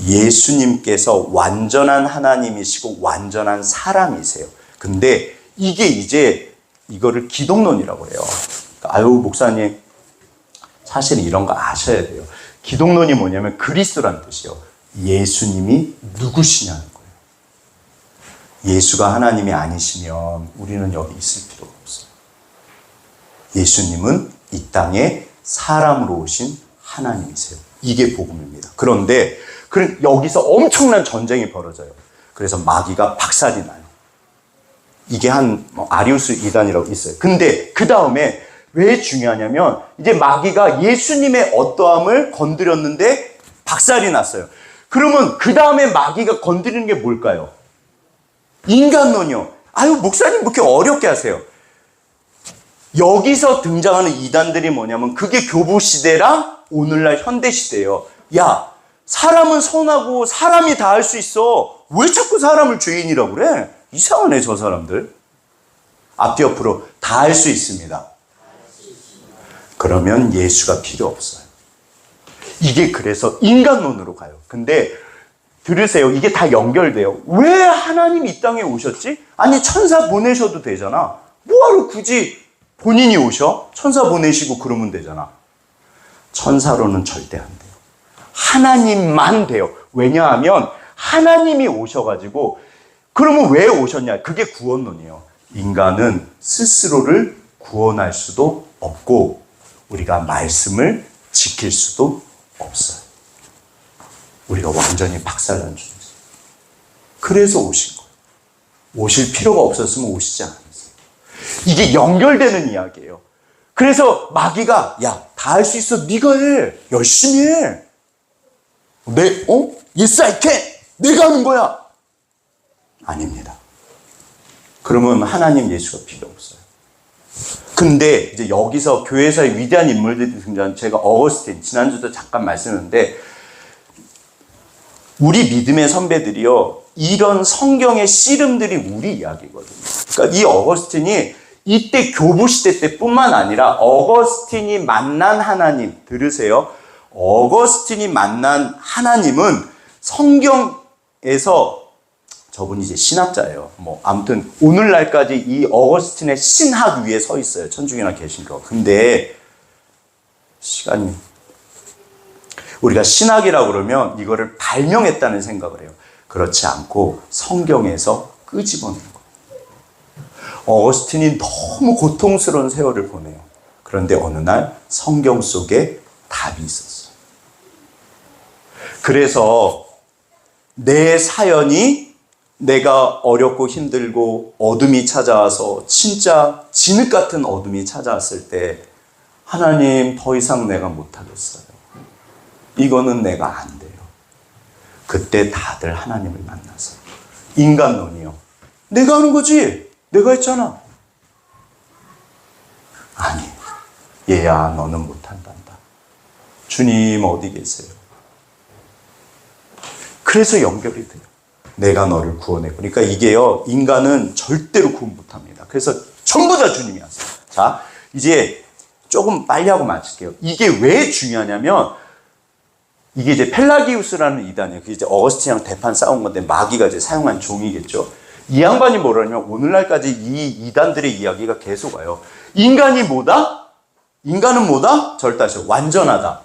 예수님께서 완전한 하나님이시고 완전한 사람이세요. 근데 이게 이제 이거를 기독론이라고 해요. 아유, 목사님, 사실은 이런 거 아셔야 돼요. 기독론이 뭐냐면 그리스도란 뜻이요. 예수님이 누구시냐는 거예요. 예수가 하나님이 아니시면 우리는 여기 있을 필요가 없어요. 예수님은 이 땅에 사람으로 오신 하나님이세요. 이게 복음입니다. 그런데 여기서 엄청난 전쟁이 벌어져요. 그래서 마귀가 박살이 나요. 이게 아리우스 이단이라고 있어요. 근데 그 다음에 왜 중요하냐면 이제 마귀가 예수님의 어떠함을 건드렸는데 박살이 났어요. 그러면 그 다음에 마귀가 건드리는 게 뭘까요? 인간론이요. 아유, 목사님 뭐 이렇게 어렵게 하세요. 여기서 등장하는 이단들이 뭐냐면 그게 교부시대랑 오늘날 현대시대예요. 야, 사람은 선하고 사람이 다 할 수 있어. 왜 자꾸 사람을 죄인이라고 그래? 이상하네, 저 사람들. 앞뒤 옆으로 다 할 수 있습니다. 그러면 예수가 필요 없어요. 이게 그래서 인간론으로 가요. 근데 들으세요. 이게 다 연결돼요. 왜 하나님이 이 땅에 오셨지? 아니, 천사 보내셔도 되잖아. 뭐하러 굳이 본인이 오셔? 천사 보내시고 그러면 되잖아. 천사로는 절대 안 돼요. 하나님만 돼요. 왜냐하면 하나님이 오셔가지고, 그러면 왜 오셨냐? 그게 구원론이에요. 인간은 스스로를 구원할 수도 없고 우리가 말씀을 지킬 수도 없어요. 우리가 완전히 박살난 존재. 그래서 오신 거예요. 오실 필요가 없었으면 오시지 않았어요. 이게 연결되는 이야기예요. 그래서 마귀가 야, 다 할 수 있어. 네가 해. 열심히 해. Yes, I can. 내가 하는 거야. 아닙니다. 그러면 하나님 예수가 필요 없어요. 근데 이제 여기서 교회에서의 위대한 인물들이 등장한 제가 어거스틴, 지난주도 잠깐 말씀했는데 우리 믿음의 선배들이요, 이런 성경의 씨름들이 우리 이야기거든요. 그러니까 이 어거스틴이 이때 교부시대 때뿐만 아니라 어거스틴이 만난 하나님, 들으세요. 어거스틴이 만난 하나님은 성경에서, 저분이 이제 신학자예요. 아무튼 오늘날까지 이 어거스틴의 신학 위에 서 있어요. 천주교나 개신교. 근데 시간이, 우리가 신학이라고 그러면 이거를 발명했다는 생각을 해요. 그렇지 않고 성경에서 끄집어낸 거예요. 어거스틴이 너무 고통스러운 세월을 보내요. 그런데 어느 날 성경 속에 답이 있었어요. 그래서 내 사연이, 내가 어렵고 힘들고 어둠이 찾아와서 진짜 진흙 같은 어둠이 찾아왔을 때 하나님, 더 이상 내가 못하겠어요. 이거는 내가 안 돼요. 그때 다들 하나님을 만나서 인간론이요. 내가 하는 거지. 내가 했잖아. 아니, 얘야, 너는 못한단다. 주님 어디 계세요? 그래서 연결이 돼요. 내가 너를 구원해. 그러니까 이게요, 인간은 절대로 구원 못합니다. 그래서 전부 다 주님이 하세요. 자, 이제 조금 빨리 하고 마칠게요. 이게 왜 중요하냐면, 이게 이제 펠라기우스라는 이단이에요. 그게 이제 어거스틴이랑 대판 싸운 건데, 마귀가 이제 사용한 종이겠죠. 이 양반이 뭐라냐면, 오늘날까지 이 이단들의 이야기가 계속 와요. 인간이 뭐다? 인간은 뭐다? 절다시 완전하다.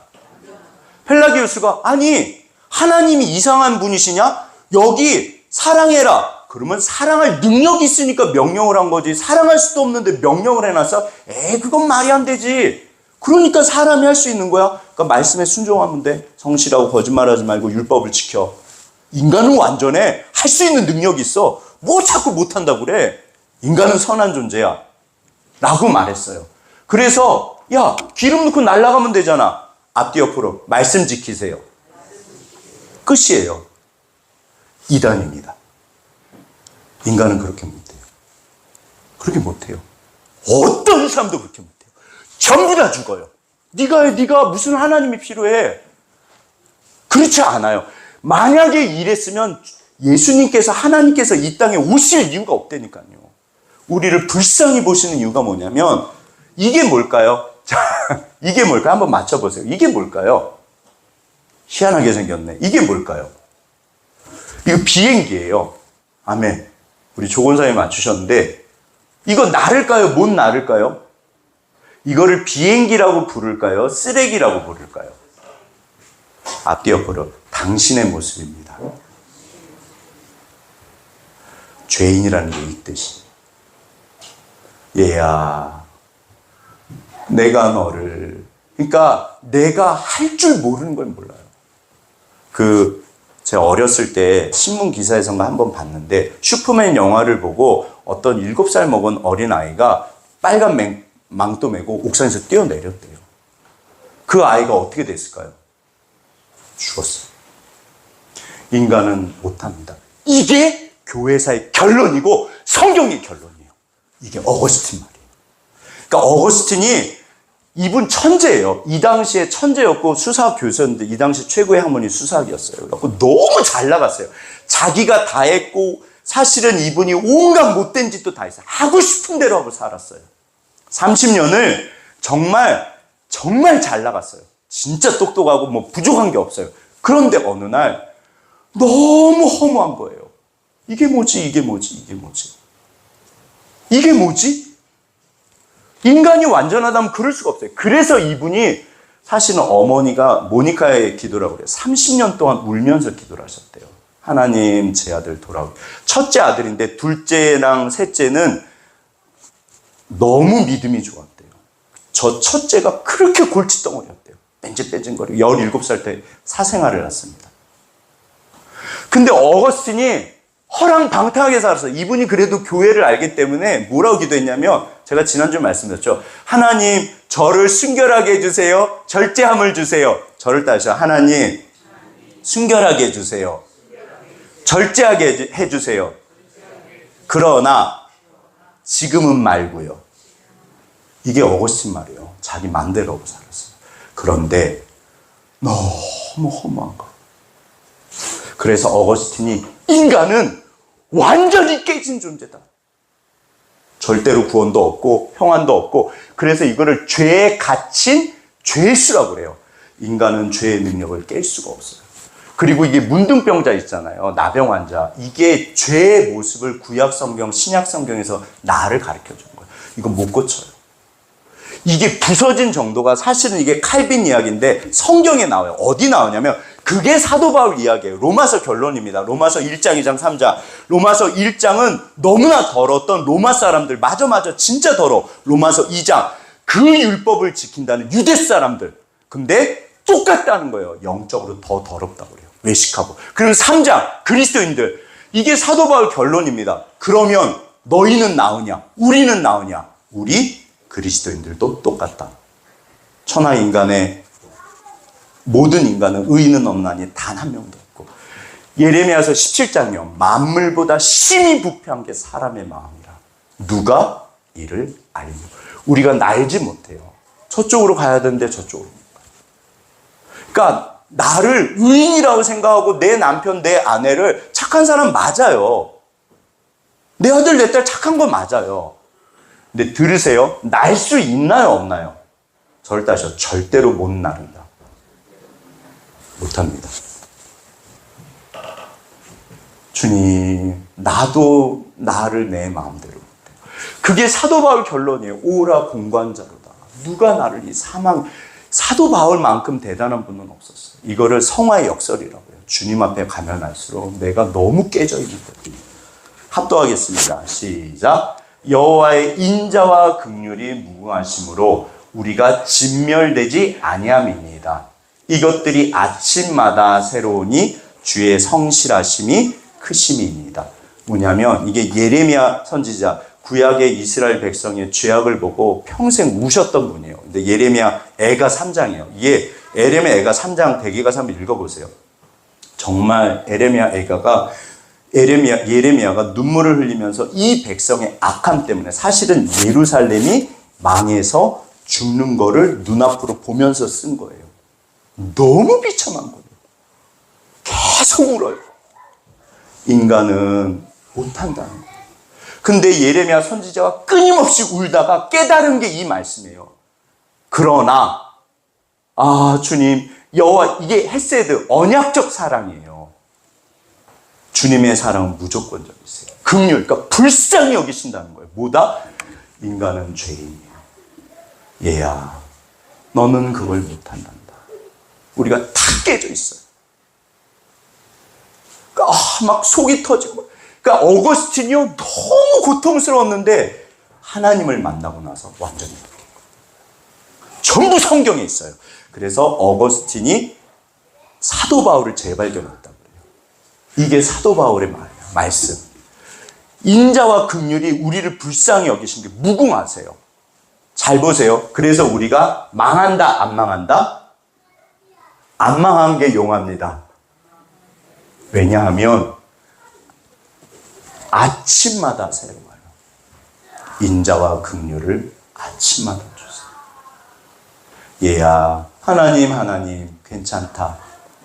펠라기우스가, 아니, 하나님이 이상한 분이시냐? 여기 사랑해라. 그러면 사랑할 능력이 있으니까 명령을 한 거지. 사랑할 수도 없는데 명령을 해놨어? 그건 말이 안 되지. 그러니까 사람이 할 수 있는 거야. 그러니까 말씀에 순종하면 돼. 성실하고 거짓말하지 말고 율법을 지켜. 인간은 완전해. 할 수 있는 능력이 있어. 뭐 자꾸 못한다고 그래. 인간은 선한 존재야. 라고 말했어요. 그래서 야, 기름 넣고 날아가면 되잖아. 앞뒤 옆으로 말씀 지키세요. 끝이에요. 이단입니다. 인간은 그렇게 못해요. 그렇게 못해요. 어떤 사람도 그렇게 못해요. 전부 다 죽어요. 네가 해, 네가 무슨 하나님이 필요해. 그렇지 않아요. 만약에 이랬으면 예수님께서, 하나님께서 이 땅에 오실 이유가 없다니까요. 우리를 불쌍히 보시는 이유가 뭐냐면, 이게 뭘까요? 자, 이게 뭘까요? 한번 맞춰보세요. 이게 뭘까요? 희한하게 생겼네. 이게 뭘까요? 이거 비행기예요. 아멘. 우리 조건사님 맞추셨는데 이거 나를까요? 못 나를까요? 이거를 비행기라고 부를까요? 쓰레기라고 부를까요? 앞뒤 옆으로 당신의 모습입니다. 죄인이라는 게 이 뜻이. 얘야, 내가 너를, 그러니까 내가 할 줄 모르는 걸 몰라요. 제가 어렸을 때 신문 기사에선가 한번 봤는데 슈퍼맨 영화를 보고 어떤 7살 먹은 어린아이가 빨간 망토 메고 옥상에서 뛰어내렸대요. 그 아이가 어떻게 됐을까요? 죽었어요. 인간은 못합니다. 이게 교회사의 결론이고 성경의 결론이에요. 이게 어거스틴 말이에요. 그러니까 어거스틴이 이분 천재예요. 이 당시에 천재였고 수사학 교수였는데 이 당시 최고의 학문이 수사학이었어요. 그래서 너무 잘 나갔어요. 자기가 다 했고 사실은 이분이 온갖 못된 짓도 다 했어요. 하고 싶은 대로 하고 살았어요. 30년을 정말 잘 나갔어요. 진짜 똑똑하고 뭐 부족한 게 없어요. 그런데 어느 날 너무 허무한 거예요. 이게 뭐지? 이게 뭐지? 이게 뭐지? 이게 뭐지? 인간이 완전하다면 그럴 수가 없어요. 그래서 이분이 사실은 어머니가 모니카의 기도라고 그래요. 30년 동안 울면서 기도를 하셨대요. 하나님, 제 아들 돌아오게. 첫째 아들인데 둘째랑 셋째는 너무 믿음이 좋았대요. 저 첫째가 그렇게 골칫덩어리였대요. 뺀질뺀질거리고 17살 때 사생활을 했습니다. 근데 어거스틴이 허랑방탕하게 살았어요. 이분이 그래도 교회를 알기 때문에 뭐라고 기도했냐면 제가 지난주에 말씀드렸죠. 하나님, 저를 순결하게 해주세요. 절제함을 주세요. 저를 따르셔. 하나님, 순결하게 해주세요. 절제하게 해주세요. 그러나 지금은 말고요. 이게 어거스틴 말이에요. 자기 맘대로 하고 살았어요. 그런데 너무 허무한 거. 그래서 어거스틴이 인간은 완전히 깨진 존재다. 절대로 구원도 없고 평안도 없고 그래서 이거를 죄에 갇힌 죄수라고 그래요. 인간은 죄의 능력을 깰 수가 없어요. 그리고 이게 문둥병자 있잖아요. 나병 환자. 이게 죄의 모습을 구약 성경, 신약 성경에서 나를 가르쳐 주는 거예요. 이건 못 고쳐요. 이게 부서진 정도가 사실은 이게 칼빈 이야기인데 성경에 나와요. 어디 나오냐면 그게 사도 바울 이야기예요. 로마서 결론입니다. 로마서 1장, 2장, 3장. 로마서 1장은 너무나 더러웠던 로마 사람들. 맞아 진짜 더러워. 로마서 2장 그 율법을 지킨다는 유대 사람들. 근데 똑같다는 거예요. 영적으로 더 더럽다고 그래요. 외식하고. 그리고 3장 그리스도인들. 이게 사도 바울 결론입니다. 그러면 너희는 나으냐? 우리는 나으냐? 우리 그리스도인들도 똑같다. 천하 인간의 모든 인간은 의인은 없나니 단 한 명도 없고 예레미야서 17장이요. 만물보다 심히 부패한 게 사람의 마음이라. 누가 이를 알며. 우리가 날지 못해요. 저쪽으로 가야 되는데 저쪽으로 못 가요. 그러니까 나를 의인이라고 생각하고 내 남편, 내 아내를 착한 사람 맞아요. 내 아들, 내 딸 착한 건 맞아요. 근데 들으세요. 날 수 있나요? 없나요? 저를 따져 절대로 못 나른다. 못합니다. 주님, 나도 나를 내 마음대로 못해요. 그게 사도 바울 결론이에요. 오라 공관자로다. 누가 나를 이 사도 바울만큼 대단한 분은 없었어요. 이거를 성화의 역설이라고 해요. 주님 앞에 가면 할수록 내가 너무 깨져 있는 거예요. 합도하겠습니다. 시작. 여호와의 인자와 긍휼이 무궁하심으로 우리가 진멸되지 아니함이니이다. 이것들이 아침마다 새로우니 주의 성실하심이 크심이니이다. 뭐냐면 이게 예레미야 선지자 구약의 이스라엘 백성의 죄악을 보고 평생 우셨던 분이에요. 근데 예레미야 애가 3장이에요. 이게 예레미야 애가 3장 대개가서 한번 읽어보세요. 정말 예레미야가 눈물을 흘리면서 이 백성의 악함 때문에 사실은 예루살렘이 망해서 죽는 거를 눈앞으로 보면서 쓴 거예요. 너무 비참한 거예요. 계속 울어요. 인간은 못한다는 거예요. 근데 예레미야 선지자가 끊임없이 울다가 깨달은 게 이 말씀이에요. 그러나 주님, 여호와, 이게 헤세드, 언약적 사랑이에요. 주님의 사랑은 무조건적이세요. 긍휼, 그러니까 불쌍히 여기신다는 거예요. 뭐다? 인간은 죄인이에요. 얘야, 너는 그걸 못한단다. 우리가 다 깨져 있어요. 그러니까 막 속이 터지고. 그러니까 어거스틴이요, 너무 고통스러웠는데 하나님을 만나고 나서 완전히 바뀌어요. 전부 성경에 있어요. 그래서 어거스틴이 사도 바울을 재발견했다고 그래요. 이게 사도 바울의 말씀. 인자와 긍휼이 우리를 불쌍히 여기신 게 무궁하세요. 잘 보세요. 그래서 우리가 망한다, 안 망한다? 안 망한 게 용합니다. 왜냐하면 아침마다 새로워요. 인자와 긍휼을 아침마다 주세요. 얘야, 하나님 괜찮다.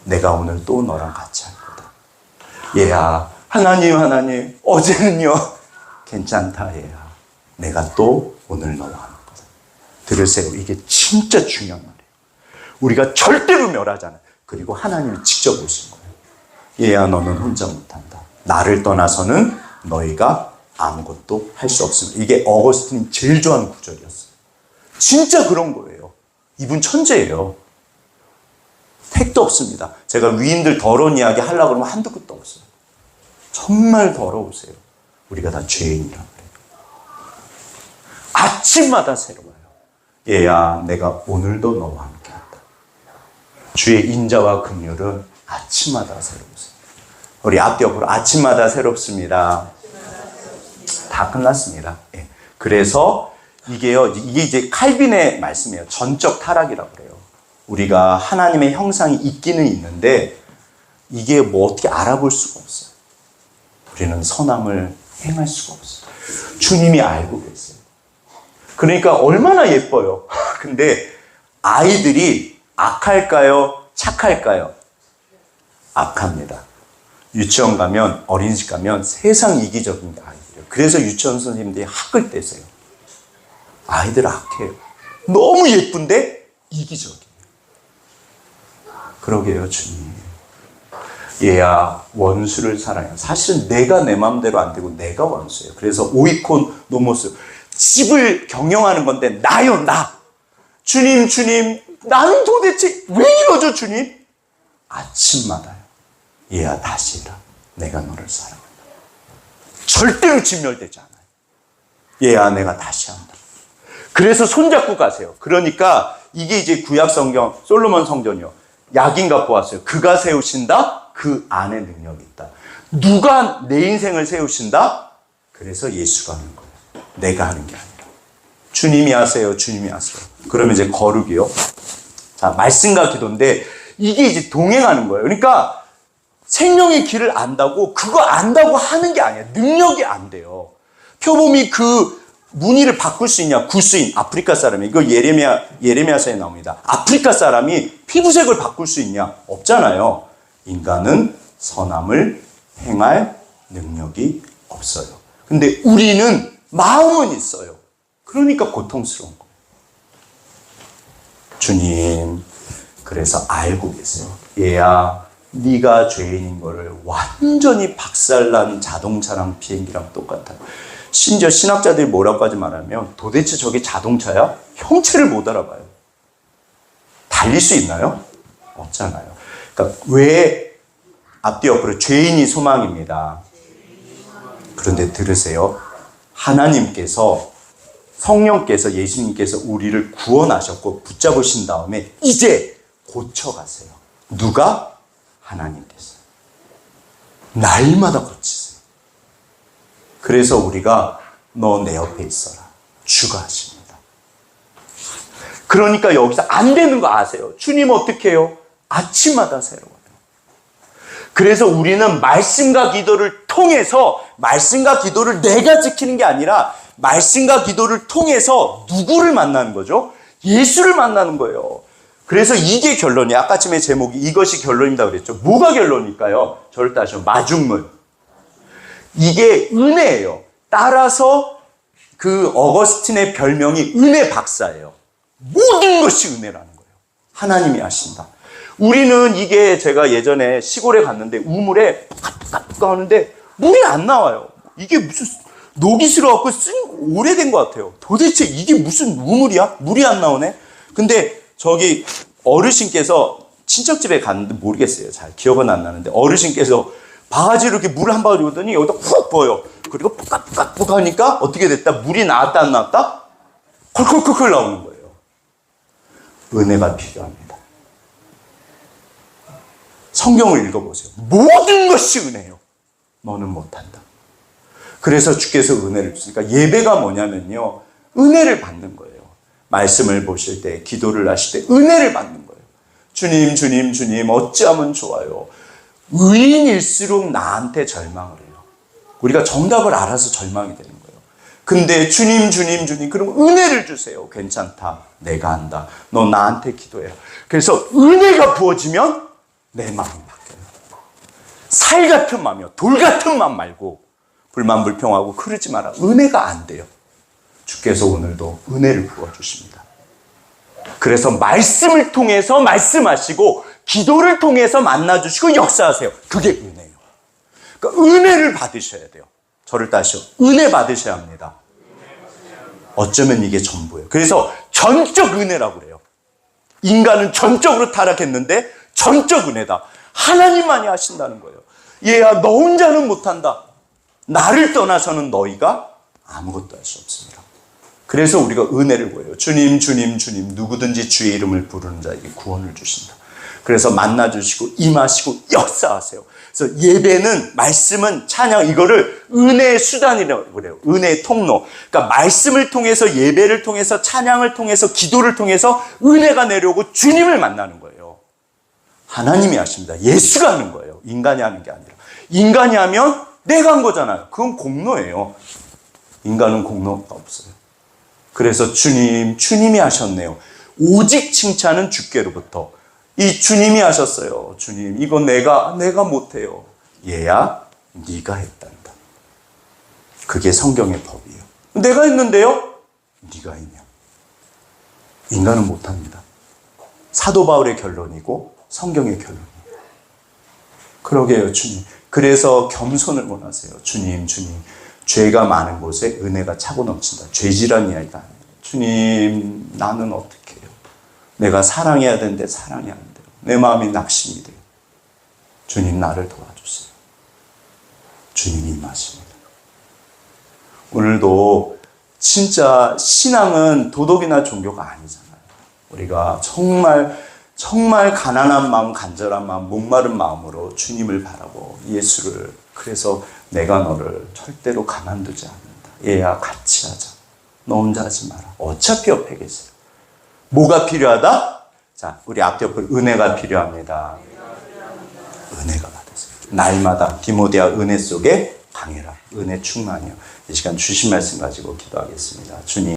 내가 오늘 또 너랑 같이 할 거다. 얘야, 하나님 어제는요, 괜찮다. 얘야, 내가 또 오늘 너와 하는 거다. 들으세요. 이게 진짜 중요한 말이에요. 우리가 절대로 멸하잖아요. 그리고 하나님이 직접 오신 거예요. 얘야, 너는 혼자 못한다. 나를 떠나서는 너희가 아무것도 할 수 없습니다. 이게 어거스틴이 제일 좋아하는 구절이었어요. 진짜 그런 거예요. 이분 천재예요. 택도 없습니다. 제가 위인들 더러운 이야기 하려고 그러면 한두 끝도 없어요. 정말 더러우세요. 우리가 다 죄인이란 말이에요. 아침마다 새로워요. 얘야, 내가 오늘도 너와 함께한다. 주의 인자와 긍휼은 아침마다 새로우세요. 우리 앞뒤 옆으로 아침마다 새롭습니다. 다 끝났습니다. 예. 그래서 이게 이제 칼빈의 말씀이에요. 전적 타락이라고 그래요. 우리가 하나님의 형상이 있기는 있는데 이게 뭐 어떻게 알아볼 수가 없어요. 우리는 선함을 행할 수가 없어요. 주님이 알고 계세요. 그러니까 얼마나 예뻐요. 근데 아이들이 악할까요? 착할까요? 악합니다. 유치원 가면, 어린이집 가면 세상 이기적인 게 아이들이에요. 그래서 유치원 선생님들이 학을 떼세요. 아이들 악해요. 너무 예쁜데 이기적이에요. 그러게요, 주님. 얘야, 원수를 사랑해요. 사실은 내가 내 마음대로 안 되고 내가 원수예요. 그래서 오이콘 노모스, 집을 경영하는 건데 나요, 나. 주님, 나는 도대체 왜 이러죠, 주님? 아침마다요. 얘야, 다시 해라. 내가 너를 사랑한다. 절대로 진멸되지 않아요. 얘야, 내가 다시 한다. 그래서 손잡고 가세요. 그러니까 이게 이제 구약 성경, 솔로몬 성전이요. 야긴 갖고 왔어요. 그가 세우신다? 그 안에 능력이 있다. 누가 내 인생을 세우신다? 그래서 예수가 하는 거예요. 내가 하는 게 아니라. 주님이 하세요. 주님이 하세요. 그러면 이제 거룩이요. 자, 말씀과 기도인데 이게 이제 동행하는 거예요. 그러니까 생명의 길을 안다고 그거 안다고 하는 게 아니에요. 능력이 안 돼요. 표범이 그 무늬를 바꿀 수 있냐? 구스인, 아프리카 사람이. 이거 예레미야서에 나옵니다. 아프리카 사람이 피부색을 바꿀 수 있냐? 없잖아요. 인간은 선함을 행할 능력이 없어요. 근데 우리는 마음은 있어요. 그러니까 고통스러운 거예요. 주님, 그래서 알고 계세요. 얘야, 네가 죄인인 거를 완전히 박살난 자동차랑 비행기랑 똑같아요. 심지어 신학자들이 뭐라고 하지 말하면 도대체 저게 자동차야? 형체를 못 알아봐요. 달릴 수 있나요? 없잖아요. 그러니까 왜 앞뒤 옆으로 죄인이 소망입니다. 그런데 들으세요. 하나님께서 성령께서 예수님께서 우리를 구원하셨고 붙잡으신 다음에 이제 고쳐가세요. 누가? 하나님께서. 날마다 고치세요. 그래서 우리가 너 내 옆에 있어라. 주가 하십니다. 그러니까 여기서 안 되는 거 아세요? 주님 어떻게 해요? 아침마다 새로워요. 그래서 우리는 말씀과 기도를 통해서 말씀과 기도를 내가 지키는 게 아니라 말씀과 기도를 통해서 누구를 만나는 거죠? 예수를 만나는 거예요. 그래서 이게 결론이에요. 아까쯤에 제목이 이것이 결론이다 그랬죠. 뭐가 결론일까요? 저를 따지면 마중물. 이게 은혜예요. 따라서 그 어거스틴의 별명이 은혜 박사예요. 모든 것이 은혜라는 거예요. 하나님이 하신다. 우리는 이게 제가 예전에 시골에 갔는데 우물에 푹푹푹 하는데 물이 안 나와요. 이게 무슨 녹이 슬어갖고 쓴 오래된 것 같아요. 도대체 이게 무슨 우물이야? 물이 안 나오네. 근데 저기 어르신께서 친척집에 갔는데 모르겠어요. 잘 기억은 안 나는데 어르신께서 바가지로 이렇게 물을 한 바가지 오더니 여기다 훅 부어요. 그리고 푹푹푹 하니까 어떻게 됐다? 물이 나왔다 안 나왔다? 콜콜콜콜 나오는 거예요. 은혜가 필요합니다. 성경을 읽어보세요. 모든 것이 은혜요. 너는 못한다. 그래서 주께서 은혜를 주시니까 예배가 뭐냐면요. 은혜를 받는 거예요. 말씀을 보실 때, 기도를 하실 때 은혜를 받는 거예요. 주님, 주님, 주님, 어찌하면 좋아요. 의인일수록 나한테 절망을 해요. 우리가 정답을 알아서 절망이 되는 거예요. 근데 주님, 주님, 주님, 그럼 은혜를 주세요. 괜찮다. 내가 한다. 너 나한테 기도해라. 그래서 은혜가 부어지면 내 마음이 바뀌어요. 살 같은 마음이요. 돌 같은 마음 말고 불만불평하고 그러지 마라. 은혜가 안 돼요. 주께서 오늘도 은혜를 부어주십니다. 그래서 말씀을 통해서 말씀하시고 기도를 통해서 만나주시고 역사하세요. 그게 은혜예요. 그러니까 은혜를 받으셔야 돼요. 저를 따시오. 은혜 받으셔야 합니다. 어쩌면 이게 전부예요. 그래서 전적 은혜라고 그래요. 인간은 전적으로 타락했는데 전적 은혜다. 하나님만이 하신다는 거예요. 얘야 너 혼자는 못한다. 나를 떠나서는 너희가 아무것도 할 수 없습니다. 그래서 우리가 은혜를 구해요. 주님, 주님, 주님, 누구든지 주의 이름을 부르는 자에게 구원을 주신다. 그래서 만나주시고 임하시고 역사하세요. 그래서 예배는, 말씀은, 찬양, 이거를 은혜의 수단이라고 그래요. 은혜의 통로. 그러니까 말씀을 통해서, 예배를 통해서, 찬양을 통해서, 기도를 통해서 은혜가 내려오고 주님을 만나는 거예요. 하나님이 하십니다. 예수가 하는 거예요. 인간이 하는 게 아니라. 인간이 하면 내가 한 거잖아요. 그건 공로예요. 인간은 공로가 없어요. 그래서 주님, 주님이 하셨네요. 오직 칭찬은 주께로부터. 이 주님이 하셨어요. 주님, 이거 내가 못해요. 얘야, 네가 했단다. 그게 성경의 법이에요. 내가 했는데요? 네가 했냐? 인간은 못합니다. 사도 바울의 결론이고 성경의 결론이에요. 그러게요, 주님. 그래서 겸손을 원하세요. 주님, 주님. 죄가 많은 곳에 은혜가 차고 넘친다. 죄질한 이야기가 아니에요. 주님, 나는 어떻게 해요? 내가 사랑해야 되는데 사랑이 안 돼요. 내 마음이 낙심이 돼요. 주님, 나를 도와주세요. 주님이 임하십니다. 오늘도 진짜 신앙은 도덕이나 종교가 아니잖아요. 우리가 정말 가난한 마음, 간절한 마음, 목마른 마음으로 주님을 바라고 예수를, 그래서 내가 너를 절대로 가만두지 않는다. 얘야, 같이 하자. 너 혼자 하지 마라. 어차피 옆에 계세요. 뭐가 필요하다? 자, 우리 앞에 은혜가 필요합니다. 은혜가 받으세요. 날마다 디모데와 은혜 속에 강해라. 은혜 충만이요. 이 시간 주신 말씀 가지고 기도하겠습니다. 주님.